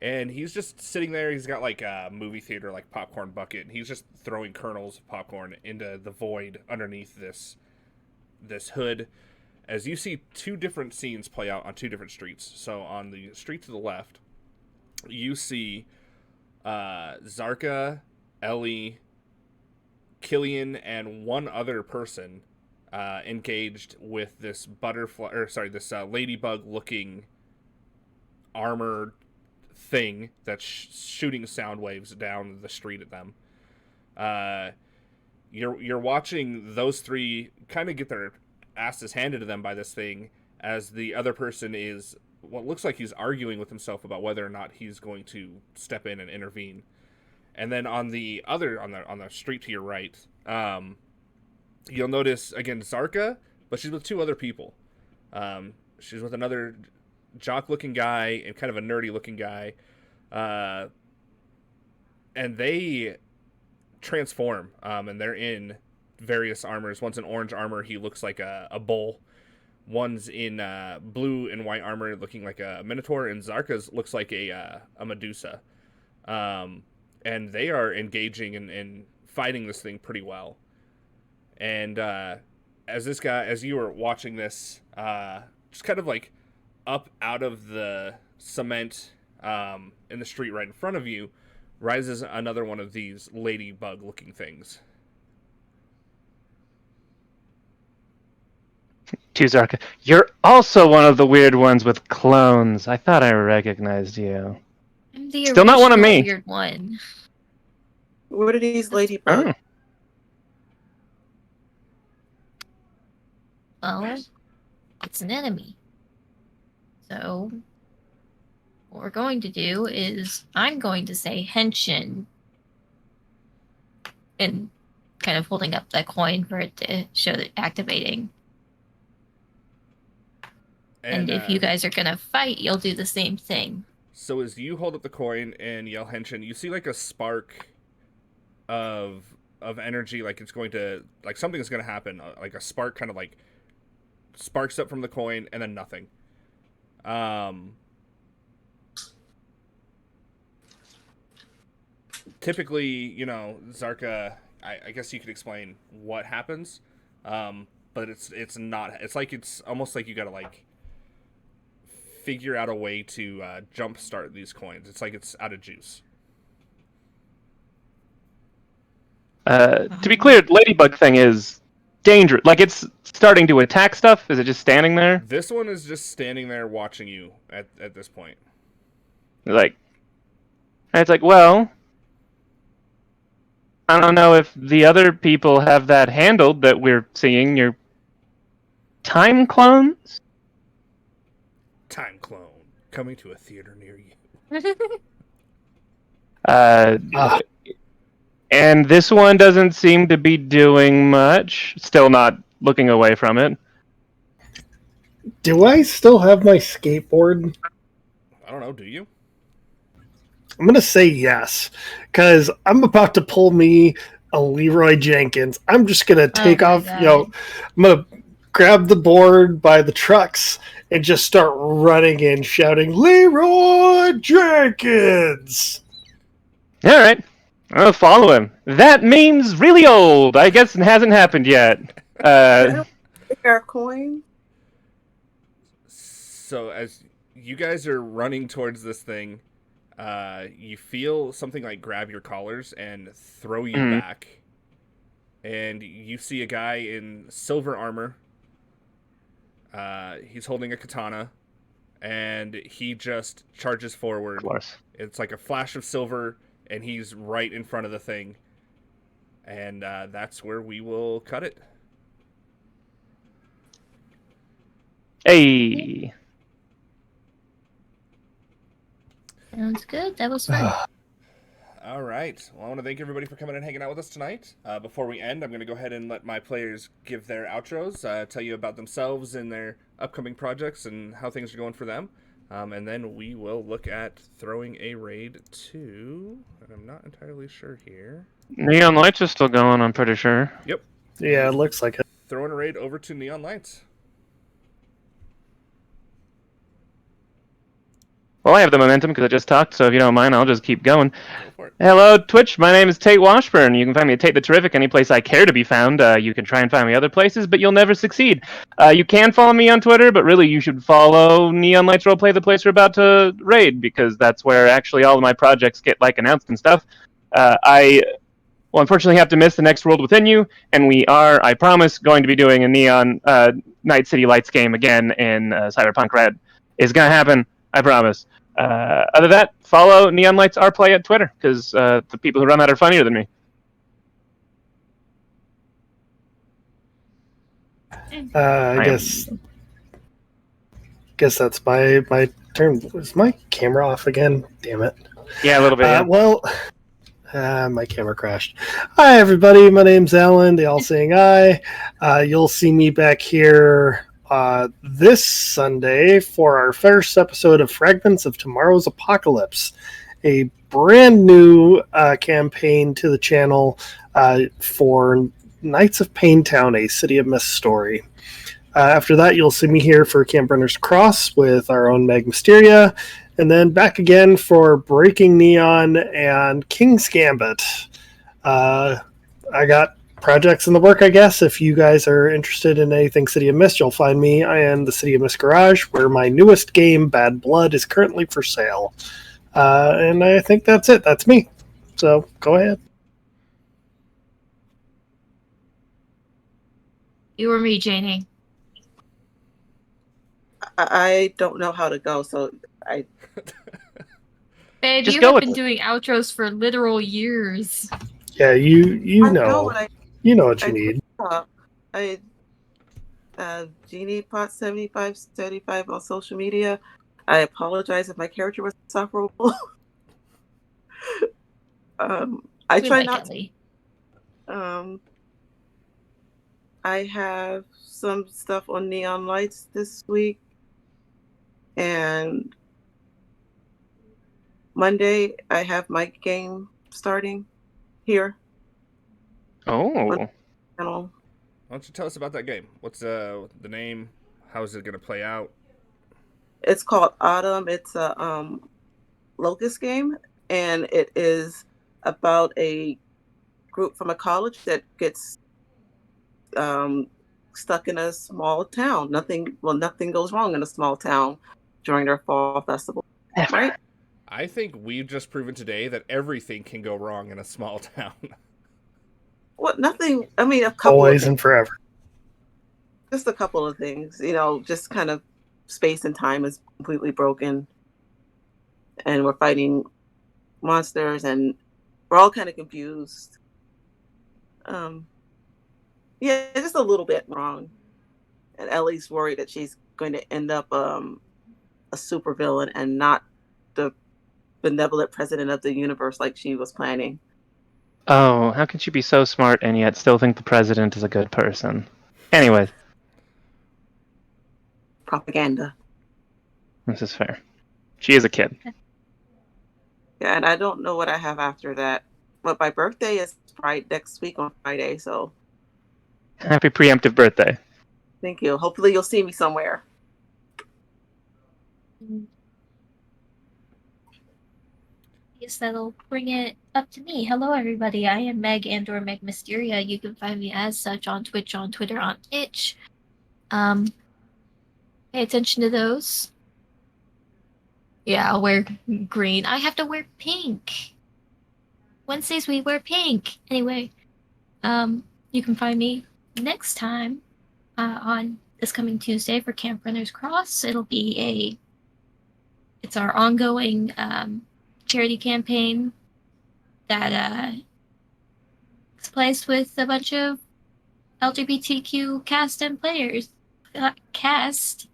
and he's just sitting there. He's got like a movie theater like popcorn bucket, and he's just throwing kernels of popcorn into the void underneath this hood. As you see two different scenes play out on two different streets. So on the street to the left, you see Zarka, Ellie, Killian, and one other person engaged with this ladybug-looking armored thing that's shooting sound waves down the street at them. You're watching those three kind of get their asses handed to them by this thing, as the other person is what looks like he's arguing with himself about whether or not he's going to step in and intervene. And then on the street to your right, you'll notice again Zarka, but she's with two other people. She's with another jock-looking guy and kind of a nerdy-looking guy, and they transform, and they're in various armors. One's in orange armor. He looks like a bull. One's in blue and white armor, looking like a minotaur, and Zarka's looks like a Medusa. And they are engaging and fighting this thing pretty well. And as you were watching this, just kind of like up out of the cement in the street right in front of you, rises another one of these ladybug-looking things. To Zarka, you're also one of the weird ones with clones. I thought I recognized you. I'm the Still not one of original me. Weird one. What are these ladybugs? Oh. Well, it's an enemy. So, what we're going to do is I'm going to say Henshin, and kind of holding up the coin for it to show that activating. And if you guys are gonna fight, you'll do the same thing. So as you hold up the coin and yell Henshin, you see like a spark of energy, like it's going to, like something is going to happen, like a spark kind of like sparks up from the coin and then nothing. Typically, you know, Zarka, I guess you could explain what happens, but it's not. It's like it's almost like you got to like figure out a way to jumpstart these coins. It's like it's out of juice. To be clear, Ladybug thing is dangerous. Like, it's starting to attack stuff? Is it just standing there? This one is just standing there watching you at this point. Like, and it's like, well, I don't know if the other people have that handled that we're seeing. Your time clones? Time clone coming to a theater near you. And this one doesn't seem to be doing much. Still not looking away from it. Do I still have my skateboard? I don't know. Do you? I'm going to say yes, because I'm about to pull me a Leroy Jenkins. I'm just going to take off, God. you know, I'm going to grab the board by the trucks and just start running and shouting, Leroy Jenkins! All right. I'll follow him. That meme's really old. I guess it hasn't happened yet. Our coin. So as you guys are running towards this thing, you feel something like grab your collars and throw you back. And you see a guy in silver armor. He's holding a katana. And he just charges forward. Of course. It's like a flash of silver, and he's right in front of the thing. And that's where we will cut it. Hey. Sounds good. That was fun. All right. Well, I want to thank everybody for coming and hanging out with us tonight. Before we end, I'm going to go ahead and let my players give their outros, tell you about themselves and their upcoming projects and how things are going for them. And then we will look at throwing a raid to... I'm not entirely sure here. Neon Lights are still going, I'm pretty sure. Yep. Yeah, it looks like it. Throwing a raid over to Neon Lights. Well, I have the momentum because I just talked, so if you don't mind, I'll just keep going. Go for it. Hello, Twitch. My name is Tate Washburn. You can find me at Tate the Terrific any place I care to be found. You can try and find me other places, but you'll never succeed. You can follow me on Twitter, but really you should follow Neon Lights Roleplay, the place we're about to raid, because that's where actually all of my projects get like announced and stuff. I will unfortunately have to miss the next World Within You, and we are, I promise, going to be doing a Neon Night City Lights game again in Cyberpunk Red. It's going to happen. I promise. Other than that, follow Neon Lights R Play at Twitter, because the people who run that are funnier than me. I guess that's my turn. Is my camera off again? Damn it. Yeah, a little bit. My camera crashed. Hi, everybody. My name's Alan, the All-Seeing Eye. You'll see me back here this Sunday for our first episode of Fragments of Tomorrow's Apocalypse, a brand new campaign to the channel for Knights of Paintown, a City of Mist story. After that, you'll see me here for Camp Brenner's Cross with our own Meg Mysteria, and then back again for Breaking Neon and King's Gambit. I got projects in the work, I guess. If you guys are interested in anything City of Mist, you'll find me in the City of Mist Garage, where my newest game, Bad Blood, is currently for sale. And I think that's it. That's me. So go ahead. You or me, Janie? I don't know how to go, so I. Babe, Just you go have with been it. doing outros for literal years. Yeah, you I know what you know what you I need. Genie Pot 7575 on social media. I apologize if my character was insufferable. I We try like not Ellie. to. I have some stuff on Neon Lights this week, and Monday I have my game starting here Oh. channel. Why don't you tell us about that game? What's the name? How is it going to play out? It's called Autumn. It's a locust game, and it is about a group from a college that gets stuck in a small town. Nothing goes wrong in a small town during their fall festival, right? I think we've just proven today that everything can go wrong in a small town. What? Nothing. I mean, a couple of Always things, and forever. just a couple of things. Just kind of space and time is completely broken, and we're fighting monsters, and we're all kind of confused. Yeah, just a little bit wrong. And Ellie's worried that she's going to end up a supervillain and not the benevolent president of the universe like she was planning. Oh, how can she be so smart and yet still think the president is a good person? Anyways, Propaganda. this is fair. She is a kid. Yeah, and I don't know what I have after that. But my birthday is next week on Friday, so Happy preemptive birthday. thank you. Hopefully you'll see me somewhere. Yes, that'll bring it up to me. Hello, everybody. I am Meg and/or Meg Mysteria. You can find me as such on Twitch, on Twitter, on Itch. Pay attention to those. Yeah, I'll wear green. I have to wear pink. Wednesdays we wear pink. Anyway, you can find me next time on this coming Tuesday for Camp Runners Cross. It's our ongoing charity campaign that is placed with a bunch of LGBTQ cast and players, cast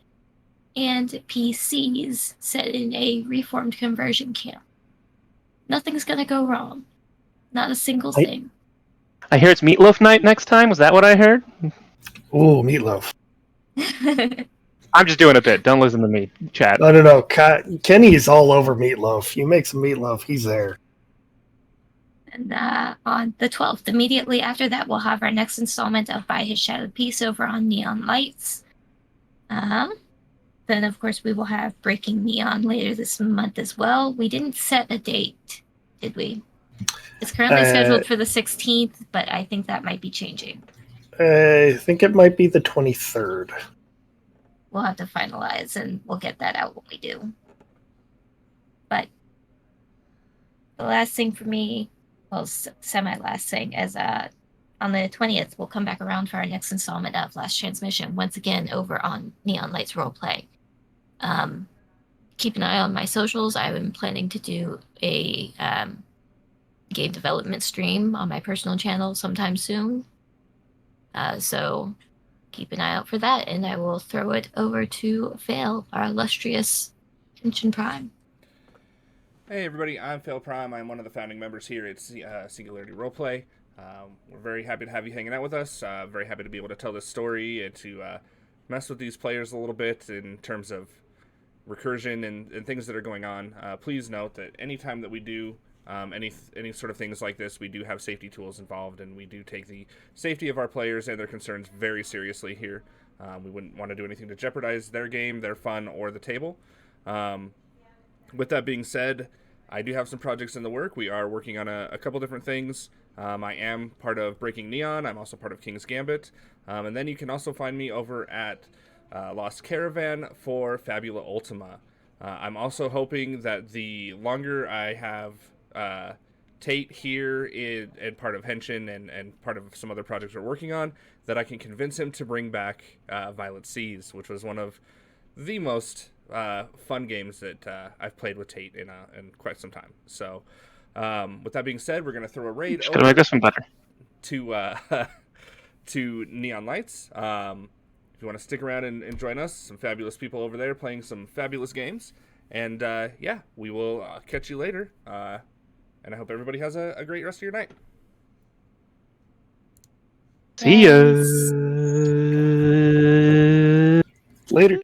and PCs set in a reformed conversion camp. Nothing's gonna go wrong. Not a single thing. I hear it's Meatloaf Night next time. Was that what I heard? Ooh, meatloaf. I'm just doing a bit. Don't listen to me, chat. No. Kenny's all over meatloaf. You make some meatloaf, he's there. And on the 12th, immediately after that, we'll have our next installment of By His Shadowed Piece over on Neon Lights. Then, of course, we will have Breaking Neon later this month as well. We didn't set a date, did we? It's currently scheduled for the 16th, but I think that might be changing. I think it might be the 23rd. We'll have to finalize, and we'll get that out when we do. But the last thing for me, well, semi-last thing, is on the 20th, we'll come back around for our next installment of Last Transmission, once again over on Neon Lights Roleplay. Keep an eye on my socials. I'm planning to do a game development stream on my personal channel sometime soon. So keep an eye out for that, and I will throw it over to Fail, our illustrious Henshin Prime. Hey everybody, I'm Phil Prime. I'm one of the founding members here at Singularity Roleplay. We're very happy to have you hanging out with us. Very happy to be able to tell this story and to mess with these players a little bit in terms of recursion and things that are going on. Please note that anytime that we do any sort of things like this, we do have safety tools involved, and we do take the safety of our players and their concerns very seriously here. We wouldn't want to do anything to jeopardize their game, their fun, or the table. With that being said, I do have some projects in the work. We are working on a couple different things. I am part of Breaking Neon. I'm also part of King's Gambit. And then you can also find me over at Lost Caravan for Fabula Ultima. I'm also hoping that the longer I have Tate here and part of Henshin and part of some other projects we're working on, that I can convince him to bring back Violet Seas, which was one of the most fun games that I've played with Tate in quite some time. So with that being said, we're going to throw a raid Just gonna make this one better. to Neon Lights. If you want to stick around and join us, some fabulous people over there playing some fabulous games. And yeah, we will catch you later. And I hope everybody has a great rest of your night. See ya. Thanks. Later.